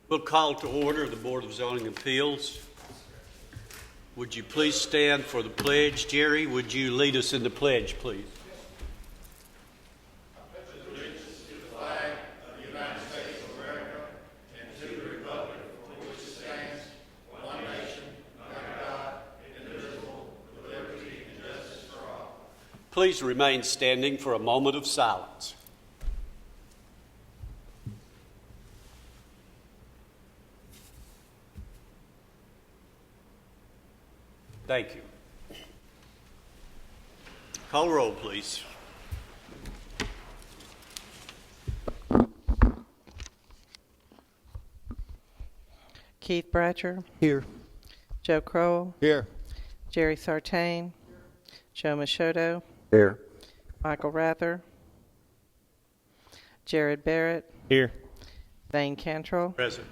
We'll call to order the Board of Zoning Appeals. Would you please stand for the pledge? Jerry, would you lead us in the pledge, please? Please remain standing for a moment of silence. Thank you. Call roll, please. Keith Bratcher, Here. Joe Crowell, Here. Jerry Sartain, Joe Machoto, Here. Michael Rather, Jared Barrett, Here. Vane Cantrell. Present.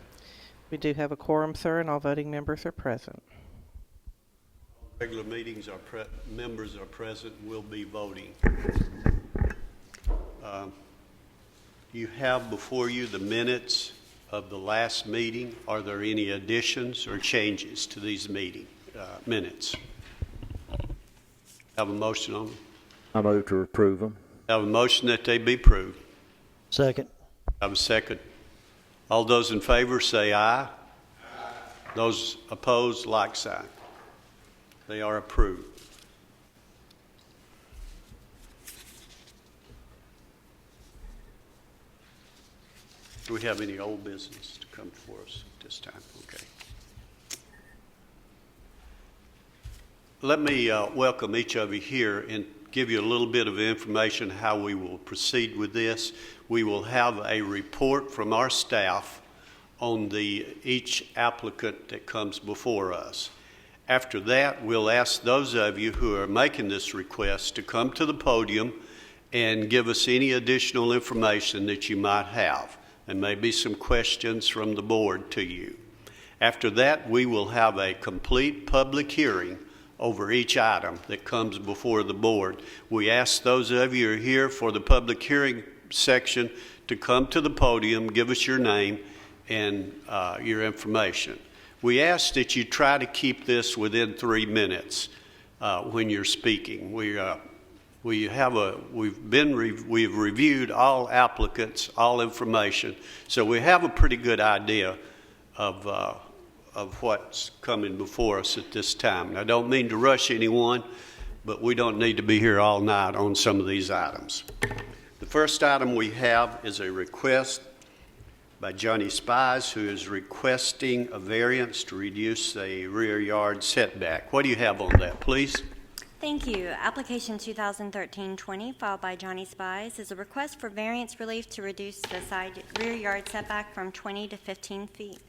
We do have a quorum, sir, and all voting members are present. Regular meetings members are present and will be voting. You have before you the minutes of the last meeting. Are there any additions or changes to these meeting minutes? Have a motion on them? I move to approve them. Have a motion that they be approved. Second. Have a second. All those in favor say aye. Aye. Those opposed, like sign. They are approved. Do we have any old business to come before us at this time? Okay. Let me welcome each of you here and give you a little bit of information how we will proceed with this. We will have a report from our staff on each applicant that comes before us. After that, we'll ask those of you who are making this request to come to the podium and give us any additional information that you might have. There may be some questions from the board to you. After that, we will have a complete public hearing over each item that comes before the board. We ask those of you who are here for the public hearing section to come to the podium, give us your name and your information. We ask that you try to keep this within 3 minutes when you're speaking. We've reviewed all applicants, all information, so we have a pretty good idea of what's coming before us at this time. And I don't mean to rush anyone, but we don't need to be here all night on some of these items. The first item we have is a request by Johnny Spies, who is requesting a variance to reduce a rear yard setback. What do you have on that, please? Thank you. Application 2013-20 filed by Johnny Spies is a request for variance relief to reduce the side rear yard setback from 20 to 15 feet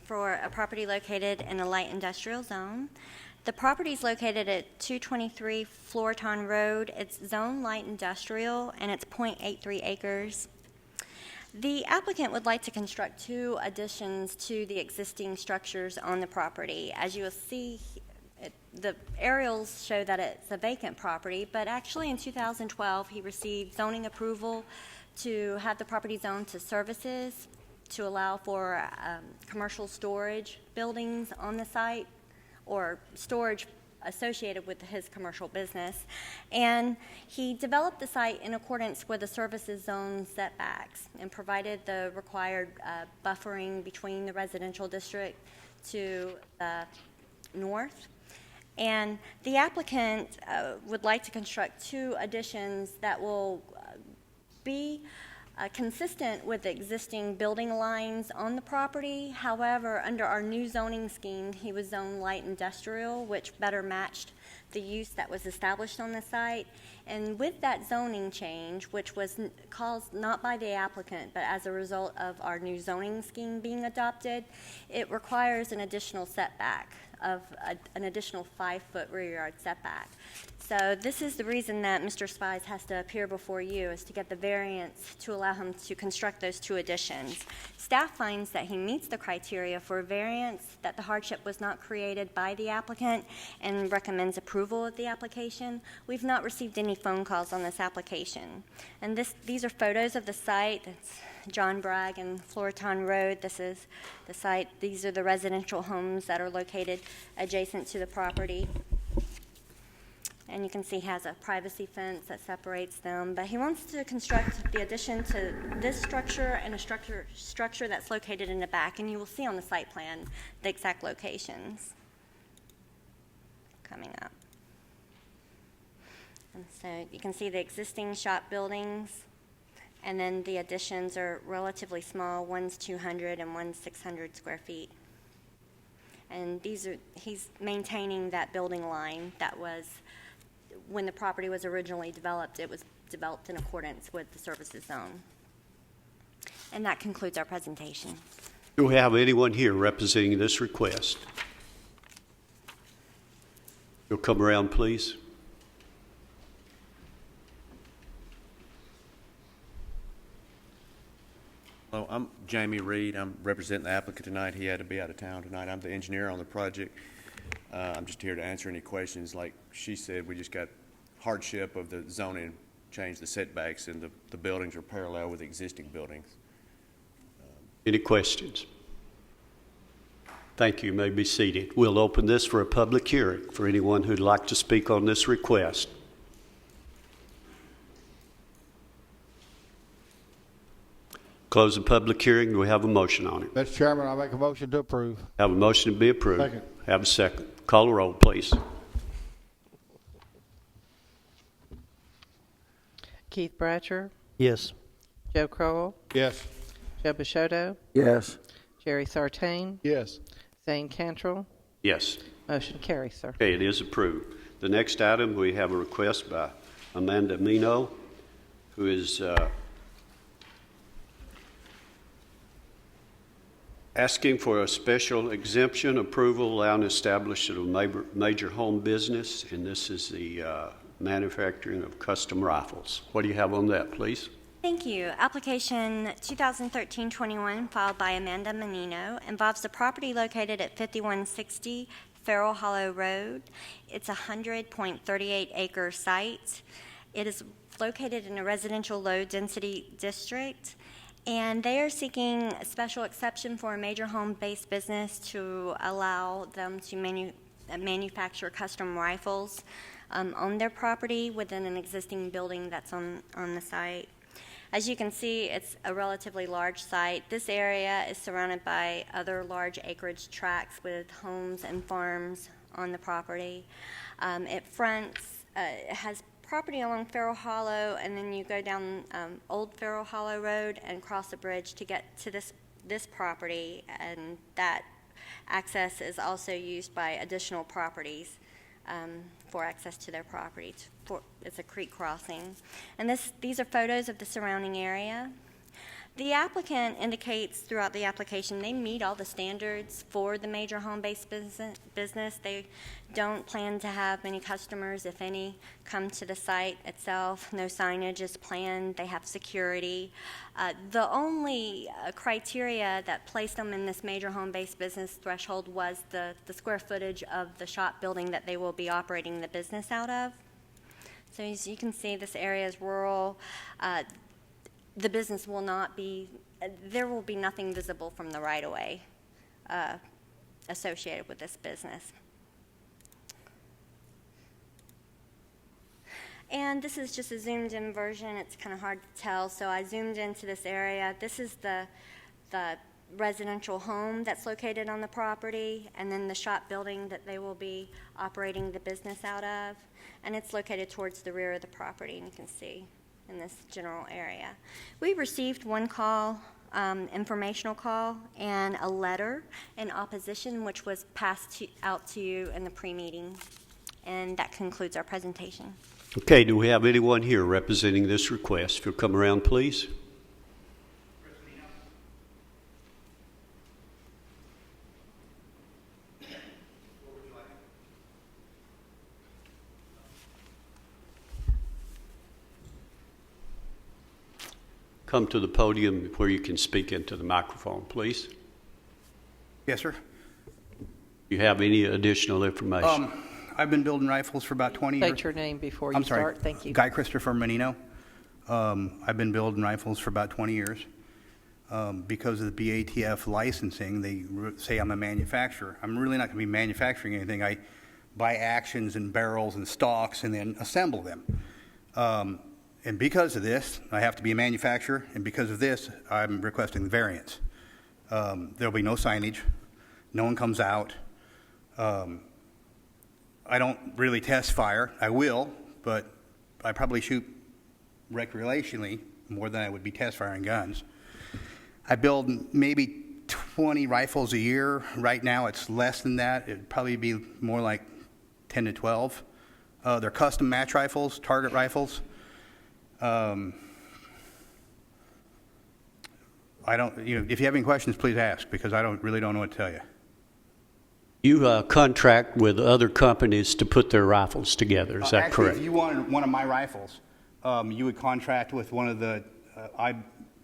for a property located in a light industrial zone. The property is located at 223 Floraton Road. It's zone light industrial and it's 0.83 acres. The applicant would like to construct 2 additions to the existing structures on the property. As you will see, the aerials show that it's a vacant property, but actually in 2012 he received zoning approval to have the property zoned to services to allow for commercial storage buildings on the site or storage associated with his commercial business. And he developed the site in accordance with the services zone setbacks and provided the required buffering between the residential district to the north. And the applicant would like to construct 2 additions that will be consistent with the existing building lines on the property. However, under our new zoning scheme, he was zoned light industrial, which better matched the use that was established on the site. And with that zoning change, which was caused not by the applicant, but as a result of our new zoning scheme being adopted, it requires an additional setback of an additional 5-foot rear yard setback. So this is the reason that Mr. Spies has to appear before you, is to get the variance to allow him to construct those two additions. Staff finds that he meets the criteria for variance, that the hardship was not created by the applicant, and recommends approval of the application. We've not received any phone calls on this application. And these are photos of the site. It's John Bragg and Floriton Road. This is the site. These are the residential homes that are located adjacent to the property. And you can see he has a privacy fence that separates them. But he wants to construct the addition to this structure and a structure that's located in the back. And you will see on the site plan the exact locations coming up. And so you can see the existing shop buildings. And then the additions are relatively small. One's 200 and one's 600 square feet. And he's maintaining that building line that was, when the property was originally developed, it was developed in accordance with the services zone. And that concludes our presentation. Do we have anyone here representing this request? You'll come around, please. Hello, I'm Jamie Reed. I'm representing the applicant tonight. He had to be out of town tonight. I'm the engineer on the project. I'm just here to answer any questions. Like she said, we just got hardship of the zoning, change the setbacks, and the buildings are parallel with existing buildings. Any questions? Thank you. You may be seated. We'll open this for a public hearing for anyone who'd like to speak on this request. Close the public hearing. Do we have a motion on it? Mr. Chairman, I make a motion to approve. Have a motion to be approved. Second. Have a second. Call the roll, please. Keith Bratcher, Yes. Joe Crowell, Yes. Joe Bishoto, Yes. Jerry Sartain, Yes. Zane Cantrell. Yes. Motion carries, sir. Okay, it is approved. The next item, we have a request by Amanda Mino, who is asking for a special exemption approval allowing establishment of major home business, and this is the manufacturing of custom rifles. What do you have on that, please? Thank you. Application 2013-21 filed by Amanda Menino involves a property located at 5160 Farrell Hollow Road. It's a 100.38 acre site. It is located in a residential low density district, and they are seeking a special exception for a major home-based business to allow them to manufacture custom rifles on their property within an existing building that's on the site. As you can see, it's a relatively large site. This area is surrounded by other large acreage tracts with homes and farms on the property. It has property along Farrell Hollow, and then you go down Old Farrell Hollow Road and cross a bridge to get to this property, and that access is also used by additional properties for access to their property. It's a creek crossing. And these are photos of the surrounding area. The applicant indicates throughout the application they meet all the standards for the major home-based business. They don't plan to have many customers, if any, come to the site itself. No signage is planned. They have security. The only criteria that placed them in this major home-based business threshold was the square footage of the shop building that they will be operating the business out of. So as you can see, this area is rural. The business will not be, there will be nothing visible from the right-of-way associated with this business. And this is just a zoomed-in version. It's kind of hard to tell, so I zoomed into this area. This is the residential home that's located on the property, and then the shop building that they will be operating the business out of. And it's located towards the rear of the property, and you can see in this general area. We received one call, informational call, and a letter in opposition, which was passed out to you in the pre-meeting. And that concludes our presentation. Okay, do we have anyone here representing this request? If you'll come around, please. come to the podium where you can speak into the microphone, please? Yes, sir. You have any additional information? I've been building rifles for about 20 years. State your name before you I'm sorry. start. Thank you. Guy Christopher Menino. I've been building rifles for about 20 years. Because of the BATF licensing, they say I'm a manufacturer. I'm really not going to be manufacturing anything. I buy actions and barrels and stocks and then assemble them. And because of this, I have to be a manufacturer, and because of this, I'm requesting the variance. There'll be no signage. No one comes out. I don't really test fire. I will, but I probably shoot recreationally more than I would be test firing guns. I build maybe 20 rifles a year. Right now, it's less than that. It'd probably be more like 10 to 12. They're custom match rifles, target rifles. I don't, if you have any questions, please ask, because I really don't know what to tell you. You contract with other companies to put their rifles together, is that Actually, correct? if you wanted one of my rifles, you would contract with one of the,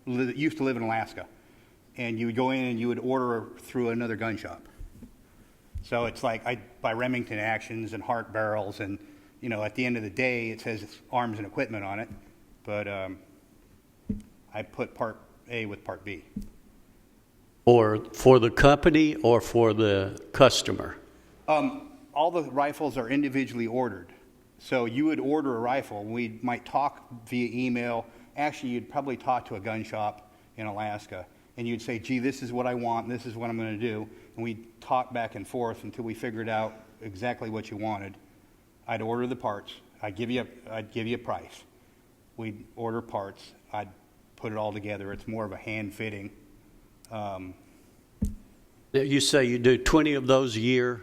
used to live in Alaska, and you would go in and you would order through another gun shop. So it's like I buy Remington actions and Hart barrels, and at the end of the day, it says it's arms and equipment on it, but I put Part A with Part B. Or for the company or for the customer? All the rifles are individually ordered. So you would order a rifle. We might talk via email. Actually, you'd probably talk to a gun shop in Alaska, and you'd say, gee, this is what I want, and this is what I'm going to do. And we'd talk back and forth until we figured out exactly what you wanted. I'd order the parts. I'd give you a price. We'd order parts. I'd put it all together. It's more of a hand fitting. You say you do 20 of those a year?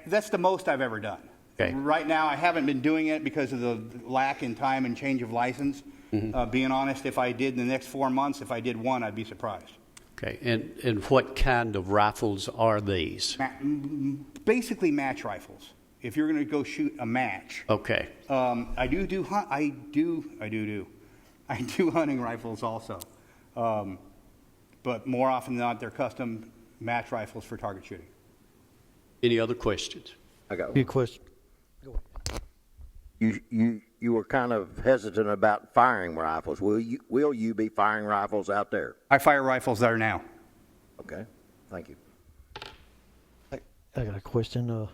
That's the most I've ever done. Okay. Right now, I haven't been doing it because of the lack in time and change of license. Being honest, if I did in the next 4 months, if I did one, I'd be surprised. Okay, and what kind of rifles are these? Basically match rifles. If you're going to go shoot a match. Okay. I do hunting rifles also. But more often than not, they're custom match rifles for target shooting. Any other questions? I got Good one. question. You were kind of hesitant about firing rifles. Will you be firing rifles out there? I fire rifles there now. Okay, thank you. I got a question.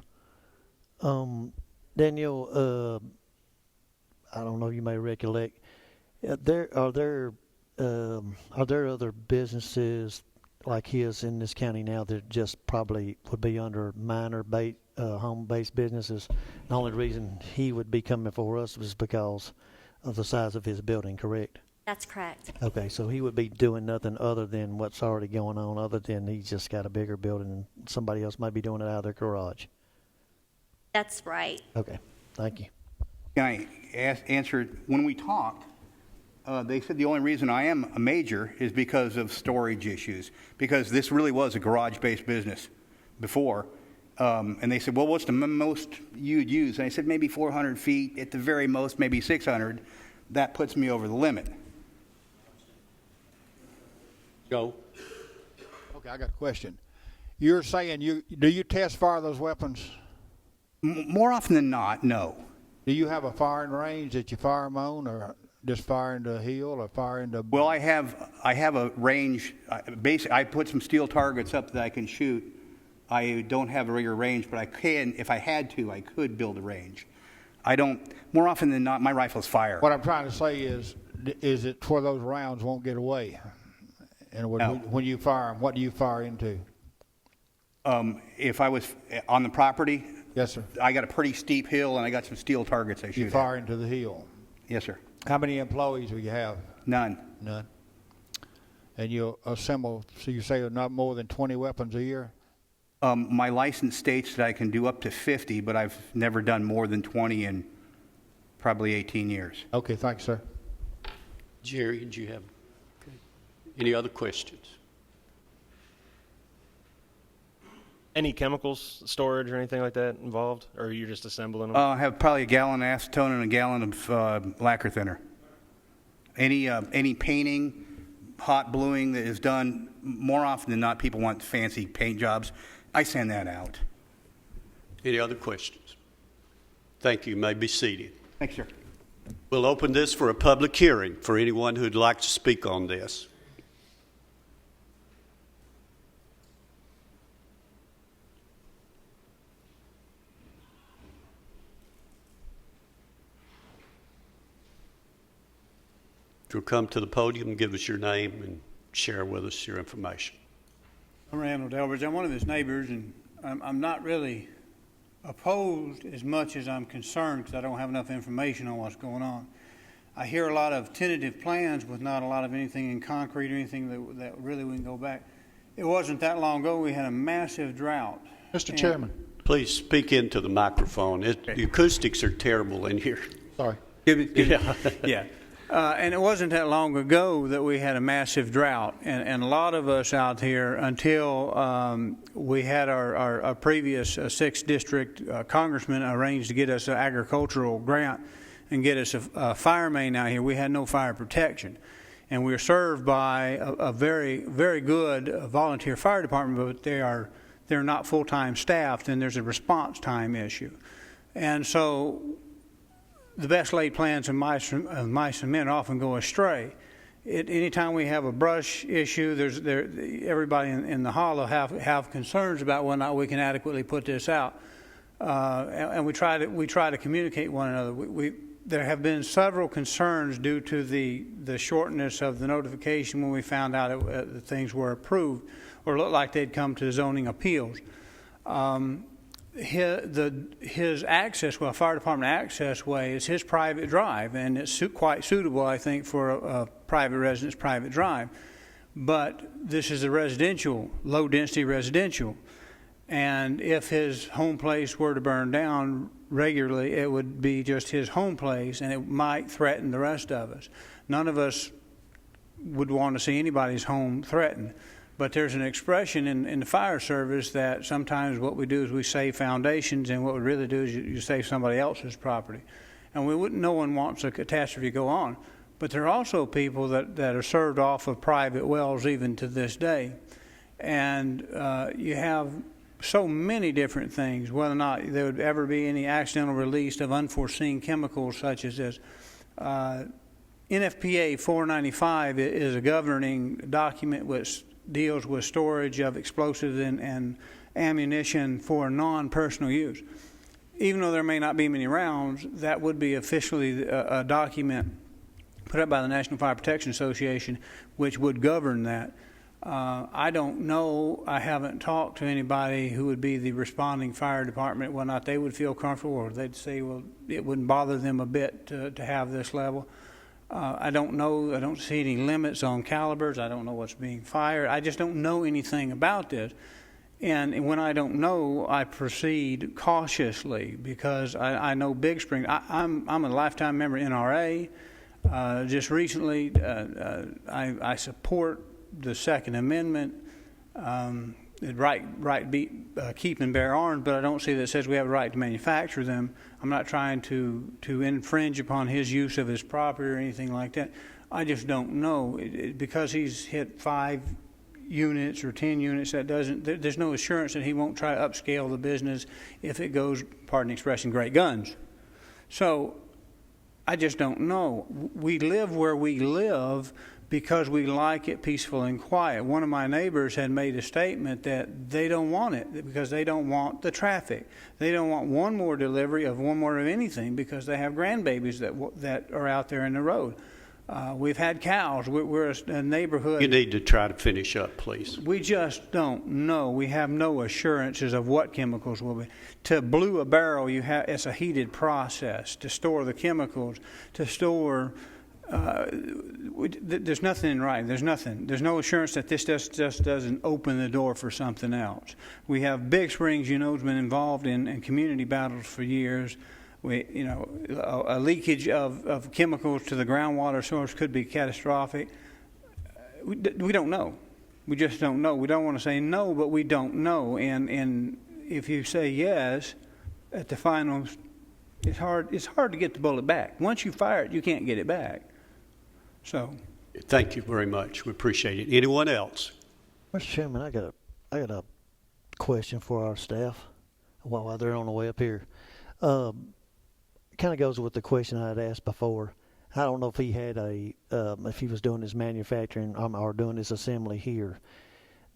Daniel, I don't know, you may recollect. Are there other businesses like his in this county now that just probably would be under minor home-based businesses? The only reason he would be coming for us was because of the size of his building, correct? That's correct. Okay, so he would be doing nothing other than what's already going on, other than he's just got a bigger building and somebody else might be doing it out of their garage. That's right. Okay, thank you. Can I answer? When we talked, they said the only reason I am a major is because of storage issues, because this really was a garage-based business before. And they said, well, what's the most you'd use? And I said, maybe 400 feet, at the very most, maybe 600. That puts me over the limit. Go. Okay, I got a question. You're saying do you test fire those weapons? More often than not, no. Do you have a firing range that you fire them on, or just fire into a hill, or fire into? Well, I have a range. Basically, I put some steel targets up that I can shoot. I don't have a regular range, but I can, if I had to, I could build a range. I don't. More often than not, my rifles fire. What I'm trying to say is it where those rounds won't get away? And No. when you fire them, what do you fire into? If I was on the property, Yes, sir. I got a pretty steep hill, and I got some steel targets I shoot You at. fire into the hill. Yes, sir. How many employees will you have? None. None. And you'll assemble, so you say not more than 20 weapons a year? My license states that I can do up to 50, but I've never done more than 20 in probably 18 years. Okay, thanks, sir. Jerry, did you have any other questions? Any chemicals, storage, or anything like that involved, or you're just assembling them? I have probably a gallon of acetone and a gallon of lacquer thinner. Any painting, hot bluing that is done, more often than not, people want fancy paint jobs. I send that out. Any other questions? Thank you. You may be seated. Thanks, sir. We'll open this for a public hearing for anyone who'd like to speak on this. If you'll come to the podium and give us your name and share with us your information. I'm Randall Delbridge. I'm one of his neighbors, and I'm not really opposed as much as I'm concerned because I don't have enough information on what's going on. I hear a lot of tentative plans with not a lot of anything in concrete or anything that really we can go back. It wasn't that long ago we had a massive drought. Mr. Chairman, Please speak into the microphone. The acoustics are terrible in here. sorry. Yeah. And it wasn't that long ago that we had a massive drought. And a lot of us out here, until we had our previous 6th district congressman arranged to get us an agricultural grant and get us a fire main out here, we had no fire protection. And we were served by a very, very good volunteer fire department, but they're not full-time staffed, and there's a response time issue. And so the best laid plans of mice and men often go astray. Anytime we have a brush issue, everybody in the hollow have concerns about whether or not we can adequately put this out, and we try to communicate one another. There have been several concerns due to the shortness of the notification when we found out that things were approved or looked like they'd come to zoning appeals. His access, well, fire department access way is his private drive, and it's quite suitable, I think, for a private residence private drive. But this is a residential, low-density residential, and if his home place were to burn down regularly, it would be just his home place, and it might threaten the rest of us. None of us would want to see anybody's home threatened. But there's an expression in the fire service that sometimes what we do is we save foundations, and what we really do is you save somebody else's property. And no one wants a catastrophe to go on. But there are also people that are served off of private wells even to this day. And you have so many different things, whether or not there would ever be any accidental release of unforeseen chemicals such as this. NFPA 495 is a governing document which deals with storage of explosives and ammunition for non-personal use. Even though there may not be many rounds, that would be officially a document put up by the National Fire Protection Association which would govern that. I don't know, I haven't talked to anybody who would be the responding fire department, whether or not they would feel comfortable, or they'd say, well, it wouldn't bother them a bit to have this level. I don't know. I don't see any limits on calibers. I don't know what's being fired. I just don't know anything about this. And when I don't know, I proceed cautiously because I know Big Spring. I'm a lifetime member of NRA. Just recently, I support the Second Amendment. Keep and bear arms, but I don't see that it says we have a right to manufacture them. I'm not trying to infringe upon his use of his property or anything like that. I just don't know. Because he's hit 5 units or 10 units, there's no assurance that he won't try to upscale the business if it goes, pardon the expression, great guns. So I just don't know. We live where we live because we like it peaceful and quiet. One of my neighbors had made a statement that they don't want it because they don't want the traffic. They don't want one more delivery of one more of anything because they have grandbabies that are out there in the road. We've had cows. We're a neighborhood. You need to try to finish up, please. We just don't know. We have no assurances of what chemicals will be. To blue a barrel, it's a heated process. To store the chemicals, to store... there's nothing in writing. There's nothing. There's no assurance that this just doesn't open the door for something else. We have Big Springs, has been involved in community battles for years. A leakage of chemicals to the groundwater source could be catastrophic. We don't know. We just don't know. We don't want to say no, but we don't know. And if you say yes at the finals, it's hard to get the bullet back. Once you fire it, you can't get it back. So, Thank you very much. We appreciate it. Anyone else? Mr. Chairman, I got a question for our staff while they're on the way up here. Kind of goes with the question I had asked before. I don't know if he had if he was doing his manufacturing or doing his assembly here,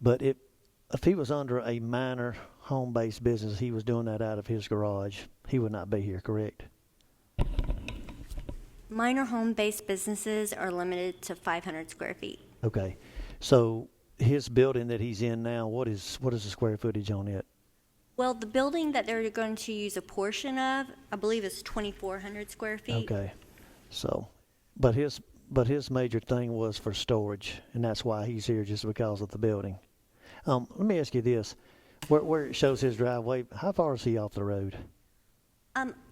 but if he was under a minor home-based business, he was doing that out of his garage, he would not be here, correct? Minor home-based businesses are limited to 500 square feet. Okay, so his building that he's in now, what is the square footage on it? Well, the building that they're going to use a portion of, I believe, is 2,400 square feet. Okay, so, but his major thing was for storage, and that's why he's here, just because of the building. Let me ask you this: where it shows his driveway, how far is he off the road?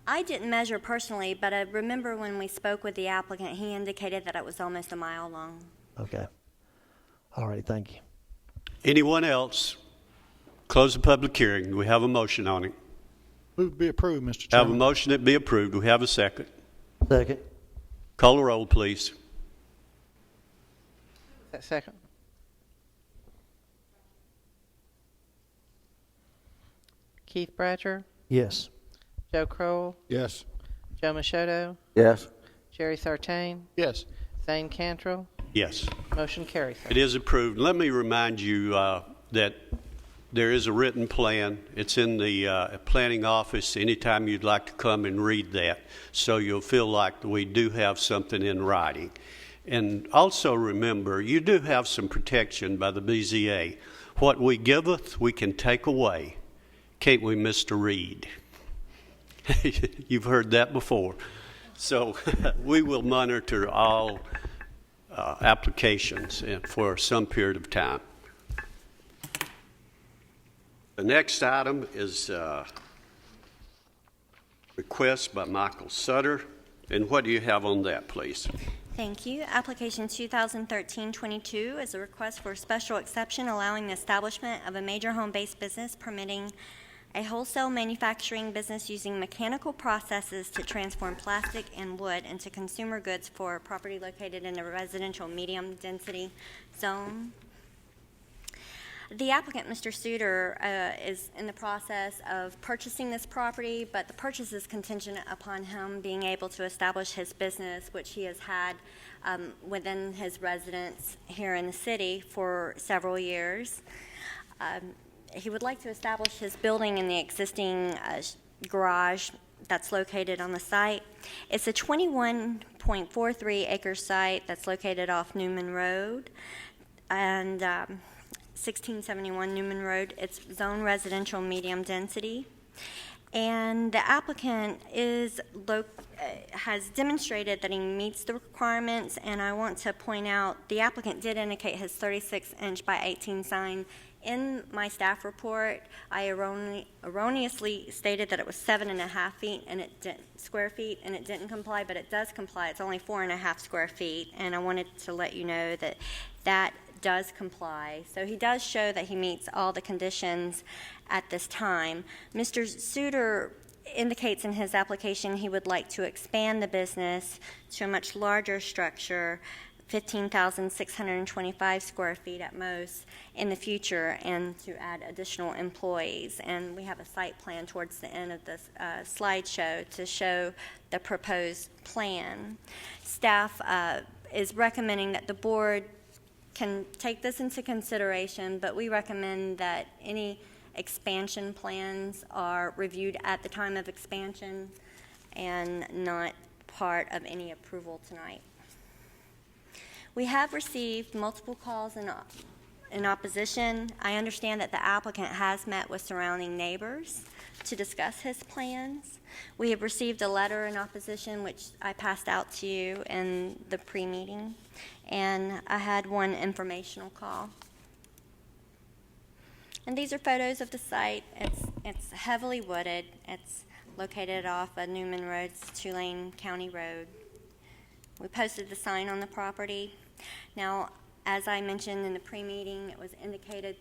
I didn't measure personally, but I remember when we spoke with the applicant, he indicated that it was almost a mile long. Okay, all right, thank you. Anyone else? Close the public hearing. Do we have a motion on it? Move to be approved, Mr. Have a Chairman. motion that be approved. Do we have a second? Second. Call the roll, please. That second. Keith Bratcher, Yes. Joe Crowell, Yes. Joe Machoto, Yes. Jerry Sartain, Yes. Thane Cantrell. Yes. Motion carries, sir. It is approved. Let me remind you that there is a written plan. It's in the planning office anytime you'd like to come and read that, so you'll feel like we do have something in writing. And also remember, you do have some protection by the BZA. What we giveth, we can take away. Can't we, Mr. Reed? You've heard that before. So we will monitor all applications for some period of time. The next item is request by Michael Sutter. And what do you have on that, please? Thank you. Application 2013-22 is a request for a special exception allowing the establishment of a major home-based business permitting a wholesale manufacturing business using mechanical processes to transform plastic and wood into consumer goods for property located in a residential medium-density zone. The applicant, Mr. Suter, is in the process of purchasing this property, but the purchase is contingent upon him being able to establish his business, which he has had within his residence here in the city for several years. He would like to establish his building in the existing garage that's located on the site. It's a 21.43 acre site that's located off Newman Road and 1671 Newman Road. It's zone residential medium density. And the applicant has demonstrated that he meets the requirements, and I want to point out the applicant did indicate his 36-inch by 18 sign. In my staff report, I erroneously stated that it was 7.5 feet and it didn't, square feet, and it didn't comply, but it does comply. It's only 4.5 square feet, and I wanted to let you know that that does comply. So he does show that he meets all the conditions at this time. Mr. Suter indicates in his application he would like to expand the business to a much larger structure, 15,625 square feet at most in the future, and to add additional employees. And we have a site plan towards the end of this slideshow to show the proposed plan. Staff is recommending that the board can take this into consideration, but we recommend that any expansion plans are reviewed at the time of expansion and not part of any approval tonight. We have received multiple calls in opposition. I understand that the applicant has met with surrounding neighbors to discuss his plans. We have received a letter in opposition, which I passed out to you in the pre-meeting, and I had one informational call. And these are photos of the site. It's heavily wooded. It's located off of Newman Road, Tulane County Road. We posted the sign on the property. Now, as I mentioned in the pre-meeting, it was indicated,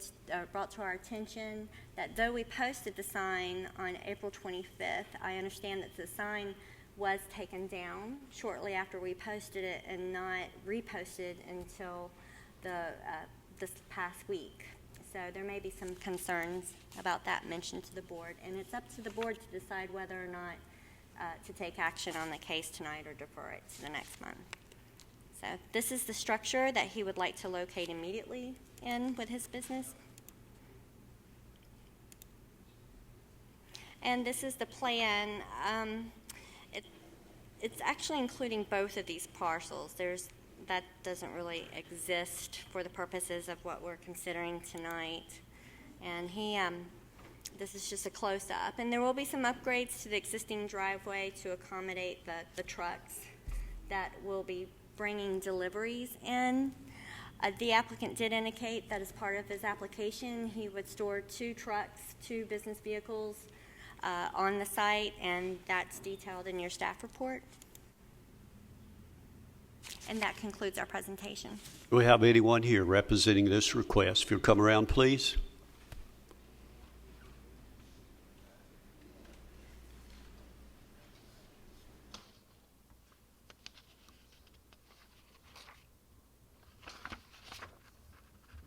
brought to our attention that though we posted the sign on April 25th, I understand that the sign was taken down shortly after we posted it and not reposted until this past week. So there may be some concerns about that mentioned to the board, and it's up to the board to decide whether or not to take action on the case tonight or defer it to the next month. So this is the structure that he would like to locate immediately in with his business. And this is the plan. It's actually including both of these parcels. That doesn't really exist for the purposes of what we're considering tonight. And this is just a close-up. And there will be some upgrades to the existing driveway to accommodate the trucks that will be bringing deliveries in. The applicant did indicate that as part of his application, he would store 2 trucks, 2 business vehicles on the site, and that's detailed in your staff report. And that concludes our presentation. Do we have anyone here representing this request? If you'll come around, please.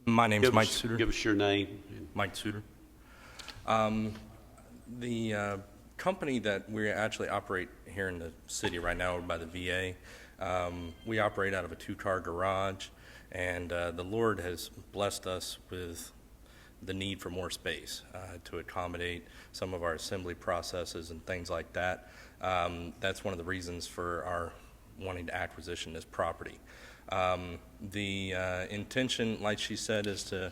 My name's Mike Suter. Give us your name. Mike Suter. The company that we actually operate here in the city right now by the VA, we operate out of a 2-car garage, and the Lord has blessed us with the need for more space to accommodate some of our assembly processes and things like that. That's one of the reasons for our wanting to acquisition this property. The intention, like she said, is to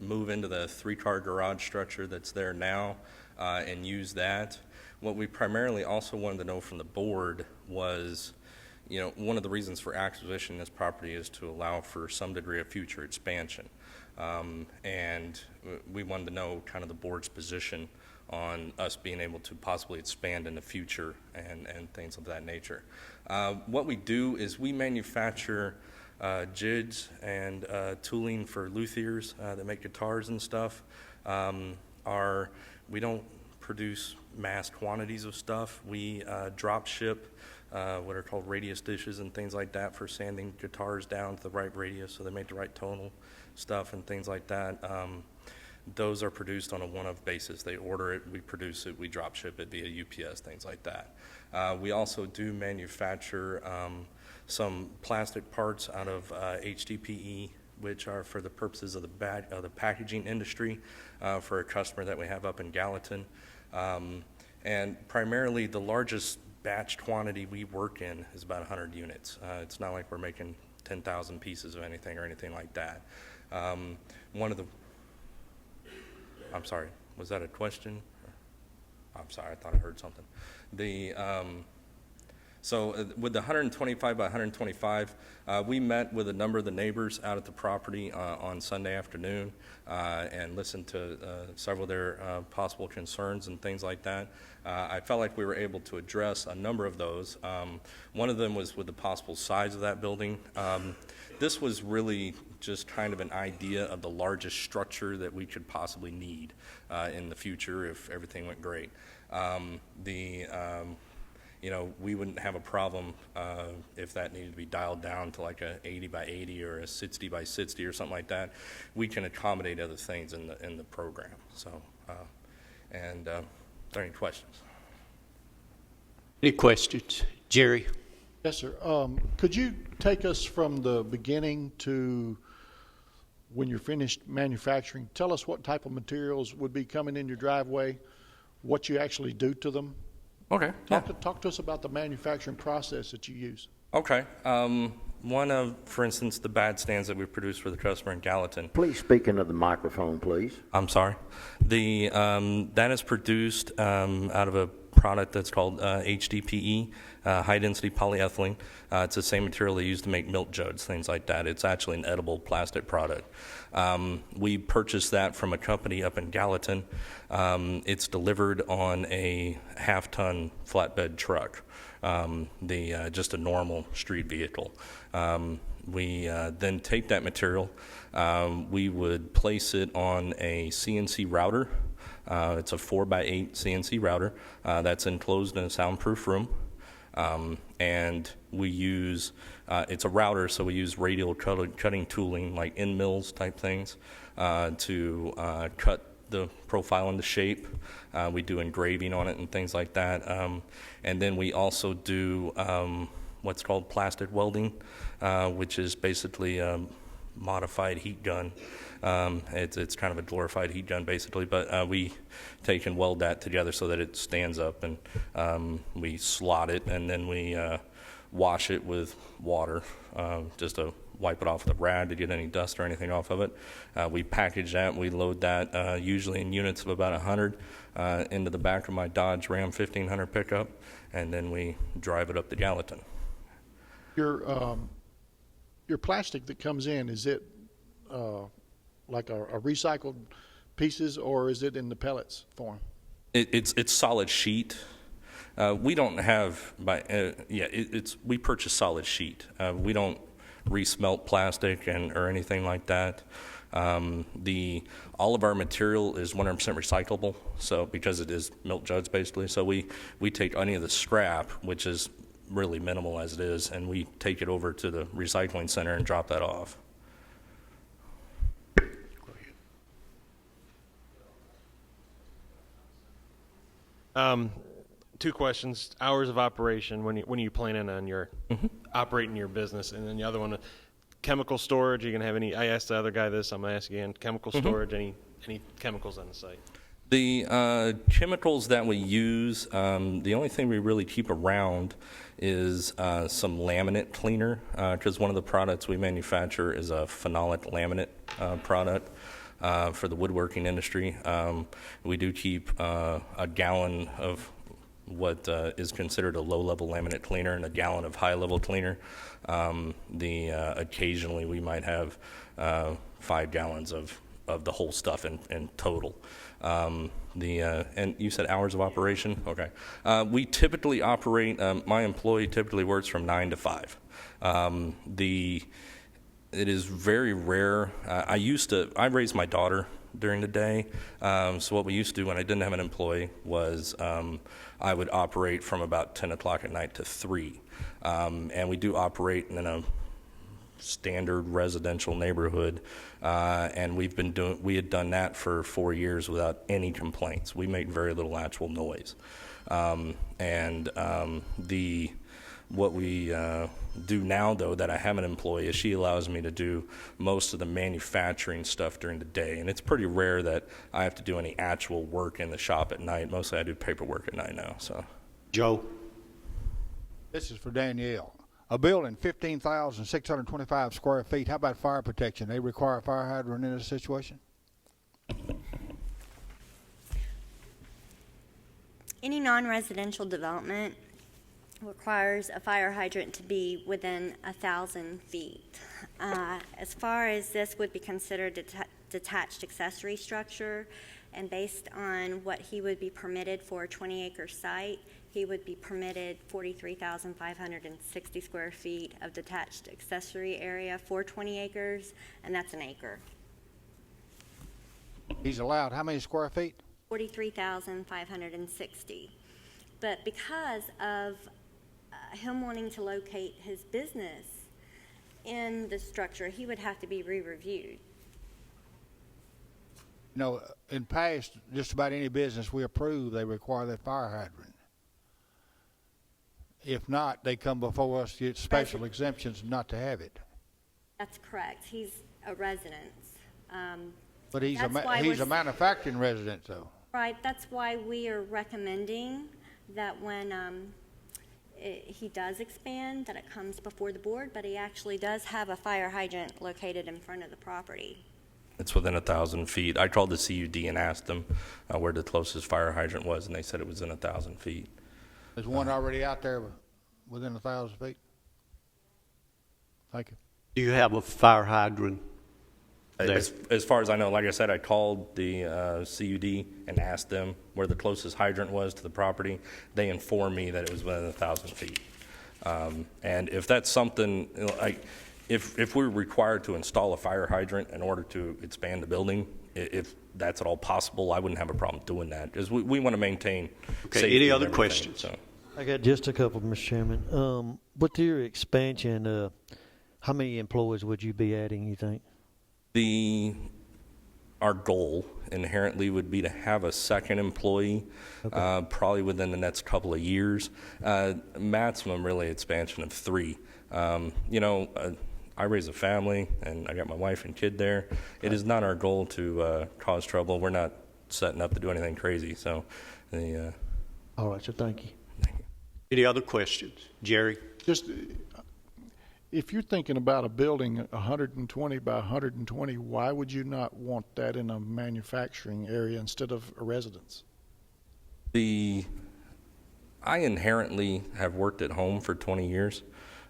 move into the 3-car garage structure that's there now and use that. What we primarily also wanted to know from the board was, one of the reasons for acquisition of this property is to allow for some degree of future expansion. And we wanted to know kind of the board's position on us being able to possibly expand in the future and things of that nature. What we do is we manufacture jigs and tooling for luthiers that make guitars and stuff. We don't produce mass quantities of stuff. We drop ship what are called radius dishes and things like that for sanding guitars down to the right radius so they make the right tonal stuff and things like that. Those are produced on a one-off basis. They order it, we produce it, we drop ship it via UPS, things like that. We also do manufacture some plastic parts out of HDPE, which are for the purposes of the packaging industry for a customer that we have up in Gallatin. And primarily the largest batch quantity we work in is about 100 units. It's not like we're making 10,000 pieces of anything or anything like that. I'm sorry, was that a question? I'm sorry, I thought I heard something. So with the 125 by 125, we met with a number of the neighbors out at the property on Sunday afternoon and listened to several of their possible concerns and things like that. I felt like we were able to address a number of those. One of them was with the possible size of that building. This was really just kind of an idea of the largest structure that we could possibly need in the future if everything went great. We wouldn't have a problem if that needed to be dialed down to like a 80 by 80 or a 60 by 60 or something like that. We can accommodate other things in the program. So, are there any questions? Any questions? Jerry? Yes, sir. Could you take us from the beginning to when you're finished manufacturing? Tell us what type of materials would be coming in your driveway, what you actually do to them. Okay. Talk to us about the manufacturing process that you use. Okay. One of, for instance, the bad stands that we produce for the customer in Gallatin. Please speak into the microphone, please. I'm sorry. That is produced out of a product that's called HDPE, high-density polyethylene. It's the same material they use to make milk jugs, things like that. It's actually an edible plastic product. We purchased that from a company up in Gallatin. It's delivered on a half-ton flatbed truck, just a normal street vehicle. We then take that material. We would place it on a CNC router It's a 4x8 CNC router that's enclosed in a soundproof room. And we use, it's a router, so we use radial cutting tooling, like end mills type things, to cut the profile into shape. We do engraving on it and things like that. And then we also do what's called plastic welding, which is basically a modified heat gun. It's kind of a glorified heat gun, basically, but we take and weld that together so that it stands up, and we slot it, and then we wash it with water just to wipe it off with a rag to get any dust or anything off of it. We package that, we load that usually in units of about 100 into the back of my Dodge Ram 1500 pickup, and then we drive it up to Gallatin. Your plastic that comes in, is it like a recycled pieces, or is it in the pellets form? It's solid sheet. We don't have we purchase solid sheet. We don't resmelt plastic or anything like that. All of our material is 100% recyclable, so because it is milk jugs basically. So we take any of the scrap, which is really minimal as it is, and we take it over to the recycling center and drop that off. Two questions. Hours of operation, when are you planning on your operating your business? And then the other one, chemical storage, are you going to have any, I asked the other guy this, I'm going to ask again, chemical storage, any chemicals on the site? The chemicals that we use, the only thing we really keep around is some laminate cleaner, because one of the products we manufacture is a phenolic laminate product for the woodworking industry. We do keep a gallon of what is considered a low-level laminate cleaner and a gallon of high-level cleaner. Occasionally we might have 5 gallons of the whole stuff in total. And you said hours of operation? Okay. We typically operate, my employee typically works from 9 to 5. It is very rare. I raised my daughter during the day. So what we used to do when I didn't have an employee was I would operate from about 10 o'clock at night to 3. And we do operate in a standard residential neighborhood, and we had done that for 4 years without any complaints. We make very little actual noise. What we do now, though, that I have an employee, is she allows me to do most of the manufacturing stuff during the day. And it's pretty rare that I have to do any actual work in the shop at night. Mostly I do paperwork at night now. So, Joe? This is for Danielle. A building, 15,625 square feet. How about fire protection? They require a fire hydrant in this situation? Any non-residential development requires a fire hydrant to be within 1,000 feet. As far as this would be considered detached accessory structure, and based on what he would be permitted for a 20-acre site, he would be permitted 43,560 square feet of detached accessory area for 20 acres, and that's an acre. He's allowed how many square feet? 43,560. But because of him wanting to locate his business in the structure, he would have to be re-reviewed. You know, in past, just about any business we approve, they require that fire hydrant. If not, they come before us to get special exemptions not to have it. That's correct. He's a resident. But he's a manufacturing resident, though. Right. That's why we are recommending that when he does expand, that it comes before the board, but he actually does have a fire hydrant located in front of the property. it's within 1,000 feet. I called the CUD and asked them where the closest fire hydrant was, and they said it was in 1,000 feet. There's one already out there within 1,000 feet? Thank you. Do you have a fire hydrant there? As far as I know, like I said, I called the CUD and asked them where the closest hydrant was to the property. They informed me that it was within 1,000 feet. And if that's something, like, if we're required to install a fire hydrant in order to expand the building, if that's at all possible, I wouldn't have a problem doing that, because we want to maintain Okay, safety any and other everything, questions? so. I got just a couple, Mr. Chairman. With your expansion, how many employees would you be adding, you think? Our goal inherently would be to have a second employee, probably within the next couple of years. Maximum really expansion of 3. I raise a family and I got my wife and kid there. It is not our goal to cause trouble. We're not setting up to do anything crazy. So, All right, so thank you. Any other questions? Jerry? Just, if you're thinking about a building 120 by 120, why would you not want that in a manufacturing area instead of a residence? I inherently have worked at home for 20 years,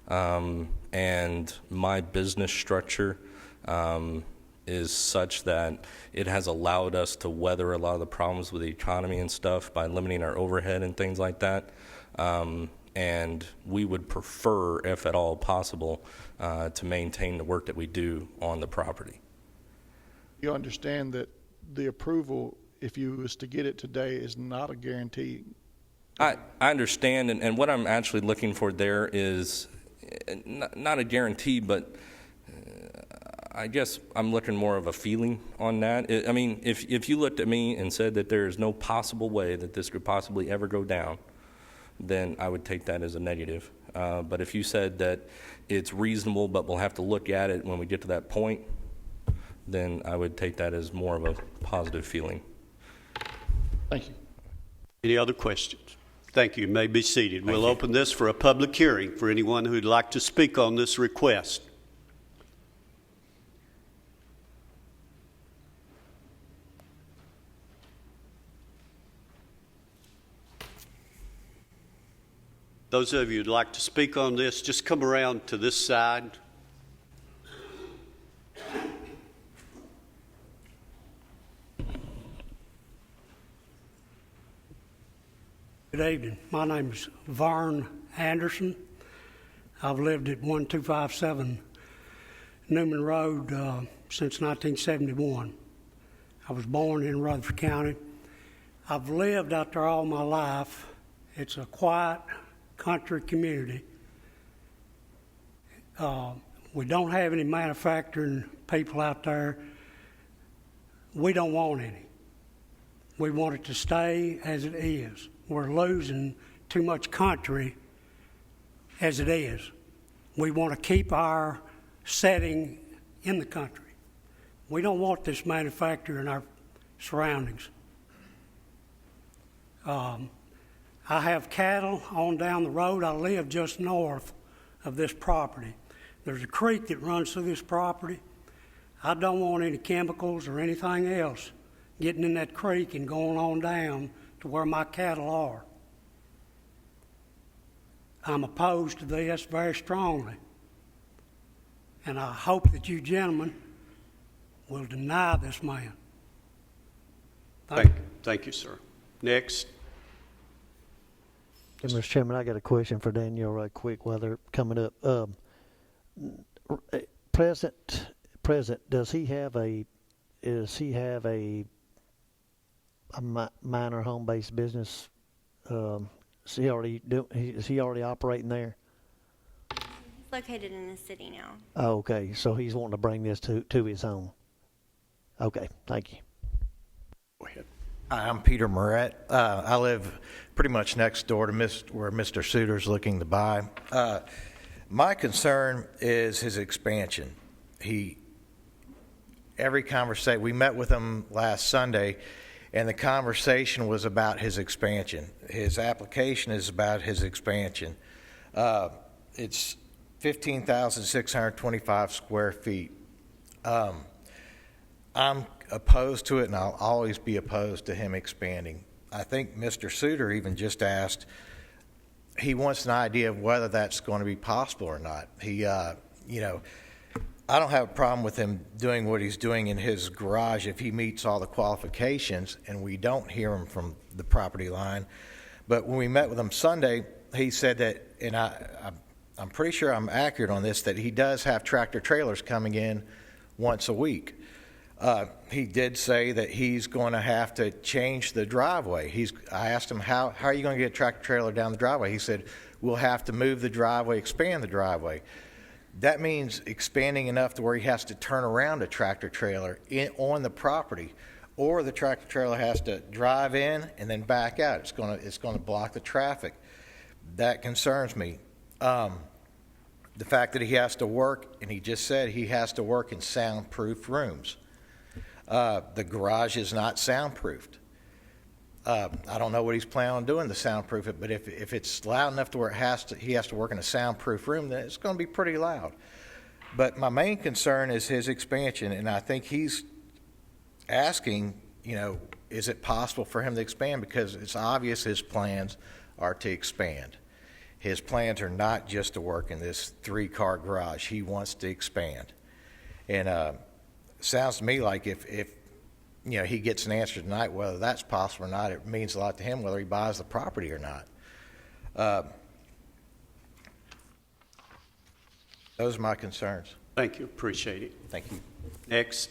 and my business structure is such that it has allowed us to weather a lot of the problems with the economy and stuff by limiting our overhead and things like that. And we would prefer, if at all possible, to maintain the work that we do on the property. You understand that the approval, if you was to get it today, is not a guarantee. I understand, and what I'm actually looking for there is not a guarantee, but I guess I'm looking more of a feeling on that. I mean, if you looked at me and said that there is no possible way that this could possibly ever go down, then I would take that as a negative. But if you said that it's reasonable, but we'll have to look at it when we get to that point, then I would take that as more of a positive feeling. Thank you. Any other questions? Thank you. You may be seated. We'll open this for a public hearing for anyone who'd like to speak on this request. Those of you who'd like to speak on this, just come around to this side. Good evening. My name is Vern Anderson. I've lived at 1257 Newman Road since 1971. I was born in Rutherford County. I've lived out there all my life. It's a quiet country community. We don't have any manufacturing people out there. We don't want any. We want it to stay as it is. We're losing too much country as it is. We want to keep our setting in the country. We don't want this manufacturer in our surroundings. I have cattle on down the road. I live just north of this property. There's a creek that runs through this property. I don't want any chemicals or anything else getting in that creek and going on down to where my cattle are. I'm opposed to this very strongly. And I hope that you gentlemen will deny this man. Thank you, sir. Next. Mr. Chairman, I got a question for Danielle right quick while they're coming up. President, does he have a minor home-based business? Is he already operating there? He's located in the city now. Oh, okay. So he's wanting to bring this to his home. Okay, thank you. Go ahead. Hi, I'm Peter Moret. I live pretty much next door to where Mr. Suter's looking to buy. My concern is his expansion. Every conversation, we met with him last Sunday, and the conversation was about his expansion. His application is about his expansion. It's 15,625 square feet. I'm opposed to it, and I'll always be opposed to him expanding. I think Mr. Suter even just asked, he wants an idea of whether that's going to be possible or not. I don't have a problem with him doing what he's doing in his garage if he meets all the qualifications and we don't hear him from the property line. But when we met with him Sunday, he said that, and I'm pretty sure I'm accurate on this, that he does have tractor trailers coming in once a week. He did say that he's going to have to change the driveway. I asked him, how are you going to get a tractor trailer down the driveway? He said, we'll have to move the driveway, expand the driveway. That means expanding enough to where he has to turn around a tractor trailer on the property, or the tractor trailer has to drive in and then back out. It's going to block the traffic. That concerns me. The fact that he has to work, and he just said he has to work in soundproof rooms. The garage is not soundproofed. I don't know what he's planning on doing to soundproof it, but if it's loud enough to where he has to work in a soundproof room, then it's going to be pretty loud. But my main concern is his expansion, and I think he's asking, is it possible for him to expand? Because it's obvious his plans are to expand. His plans are not just to work in this 3-car garage. He wants to expand. And sounds to me like if he gets an answer tonight, whether that's possible or not, it means a lot to him whether he buys the property or not. Those are my concerns. Thank you. Appreciate it. Thank you. Next.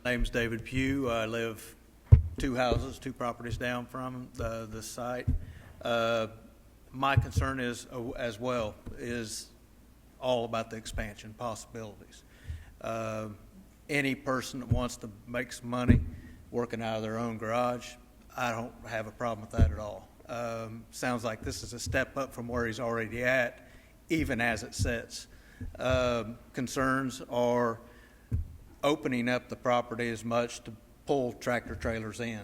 Name's David Pugh. I live 2 houses, 2 properties down from the site. My concern is, as well, is all about the expansion possibilities. Any person that wants to make some money working out of their own garage, I don't have a problem with that at all. Sounds like this is a step up from where he's already at, even as it sits. Concerns are opening up the property as much to pull tractor trailers in.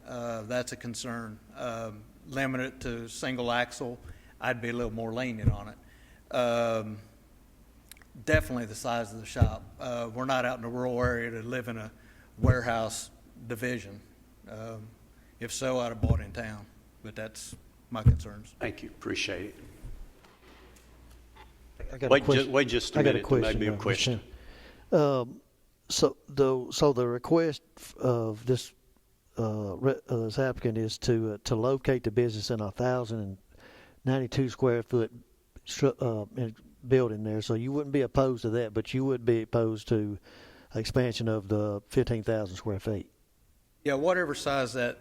That's a concern. Limit it to single axle, I'd be a little more lenient on it. Definitely the size of the shop. We're not out in a rural area to live in a warehouse division. If so, I'd have bought in town, but that's my concerns. Thank you. Appreciate it. I got Wait just a minute to maybe a question. So the request of this applicant is to locate the business in a 1,092 square foot building there. So you wouldn't be opposed to that, but you would be opposed to expansion of the 15,000 square feet. Yeah, whatever size that,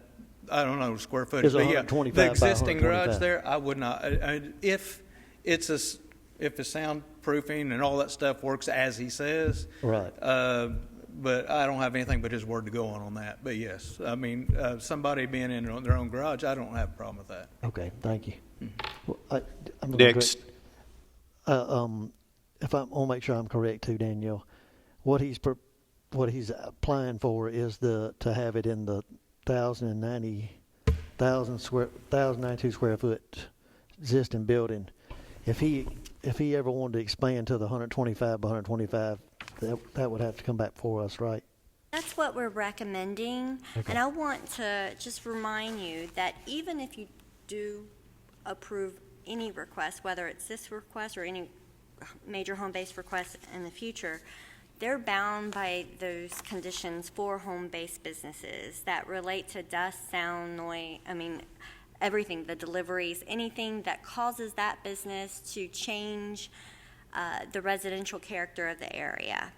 I don't know, square footage. It's But yeah, 125 the by existing 125. garage there, I would not. If it's if the soundproofing and all that stuff works as he says, Right. But I don't have anything but his word to go on that. But yes, I mean, somebody being in their own garage, I don't have a problem with that. Okay, thank you. Well, I'm gonna Next. if I want to make sure I'm correct too, Danielle, what he's applying for is to have it in the 1,092 square foot existing building. If he ever wanted to expand to the 125 by 125, that would have to come back for us, right? That's what we're recommending. Okay. And I want to just remind you that even if you do approve any request, whether it's this request or any major home-based request in the future, they're bound by those conditions for home-based businesses that relate to dust, sound, noise, everything, the deliveries, anything that causes that business to change the residential character of the area.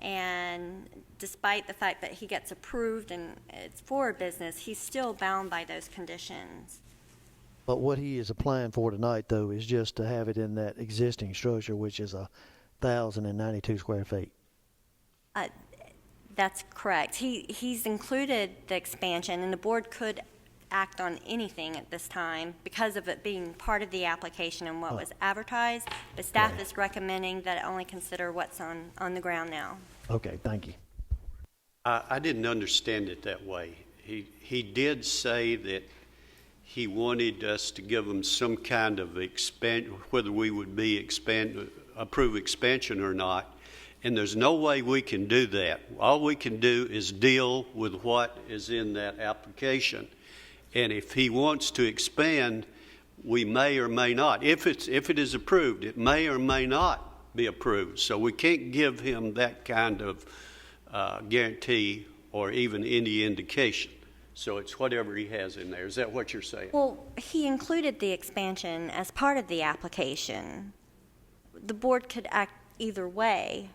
And despite the fact that he gets approved and it's for a business, he's still bound by those conditions. But what he is applying for tonight, though, is just to have it in that existing structure, which is 1,092 square feet. That's correct. He's included the expansion, and the board could act on anything at this time because of it being part of the application and what was advertised, but staff is recommending that it only consider what's on the ground now. Okay, thank you. I didn't understand it that way. He did say that he wanted us to give him some kind of whether we would be approve expansion or not, and there's no way we can do that. All we can do is deal with what is in that application. And if he wants to expand, we may or may not. If it is approved, it may or may not be approved. So we can't give him that kind of guarantee or even any indication. So it's whatever he has in there. Is that what you're saying? Well, he included the expansion as part of the application. The board could act either way,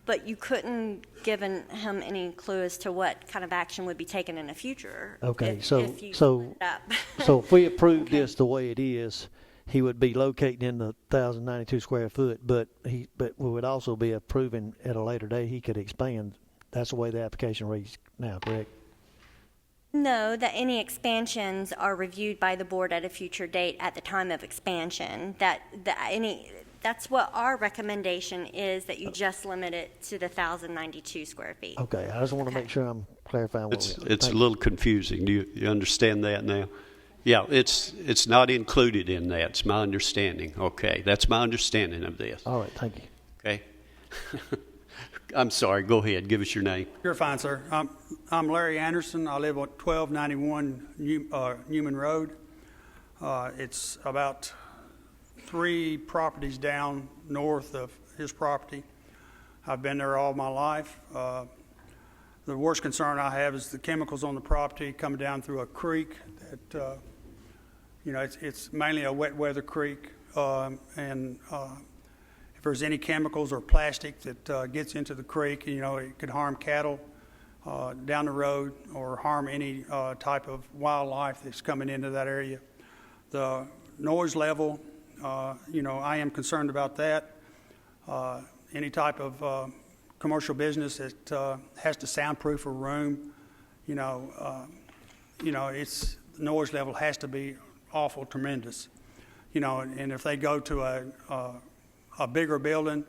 but you couldn't give him any clue as to what kind of action would be taken in the future. Okay, if so you so split it up. so if we approve this the way it is, he would be locating in the 1,092 square foot, but we would also be approving at a later date he could expand. That's the way the application reads now, correct? No, that any expansions are reviewed by the board at a future date at the time of expansion. That's what our recommendation is, that you just limit it to the 1,092 square feet. Okay, I just want to make sure I'm clarifying what It's a little confusing. Do you understand that now? Yeah, it's not included in that. It's my understanding. Okay, that's my understanding of this. All right, thank you. Okay. I'm sorry. Go ahead. Give us your name. You're fine, sir. I'm Larry Anderson. I live at 1291 Newman Road. It's about 3 properties down north of his property. I've been there all my life. The worst concern I have is the chemicals on the property coming down through a creek that, it's mainly a wet weather creek. And if there's any chemicals or plastic that gets into the creek, it could harm cattle down the road or harm any type of wildlife that's coming into that area. The noise level, I am concerned about that. Any type of commercial business that has to soundproof a room, its noise level has to be awful tremendous. And if they go to a bigger building,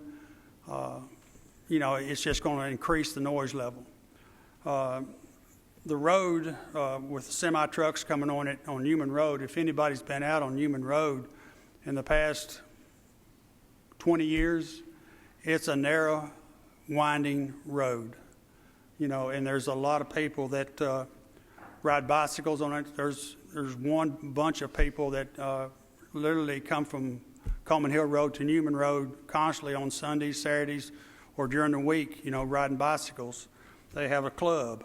it's just going to increase the noise level. The road with the semi trucks coming on it on Newman Road, if anybody's been out on Newman Road in the past 20 years, it's a narrow, winding road. And there's a lot of people that ride bicycles on it. There's one bunch of people that literally come from Coleman Hill Road to Newman Road constantly on Sundays, Saturdays, or during the week, riding bicycles. They have a club.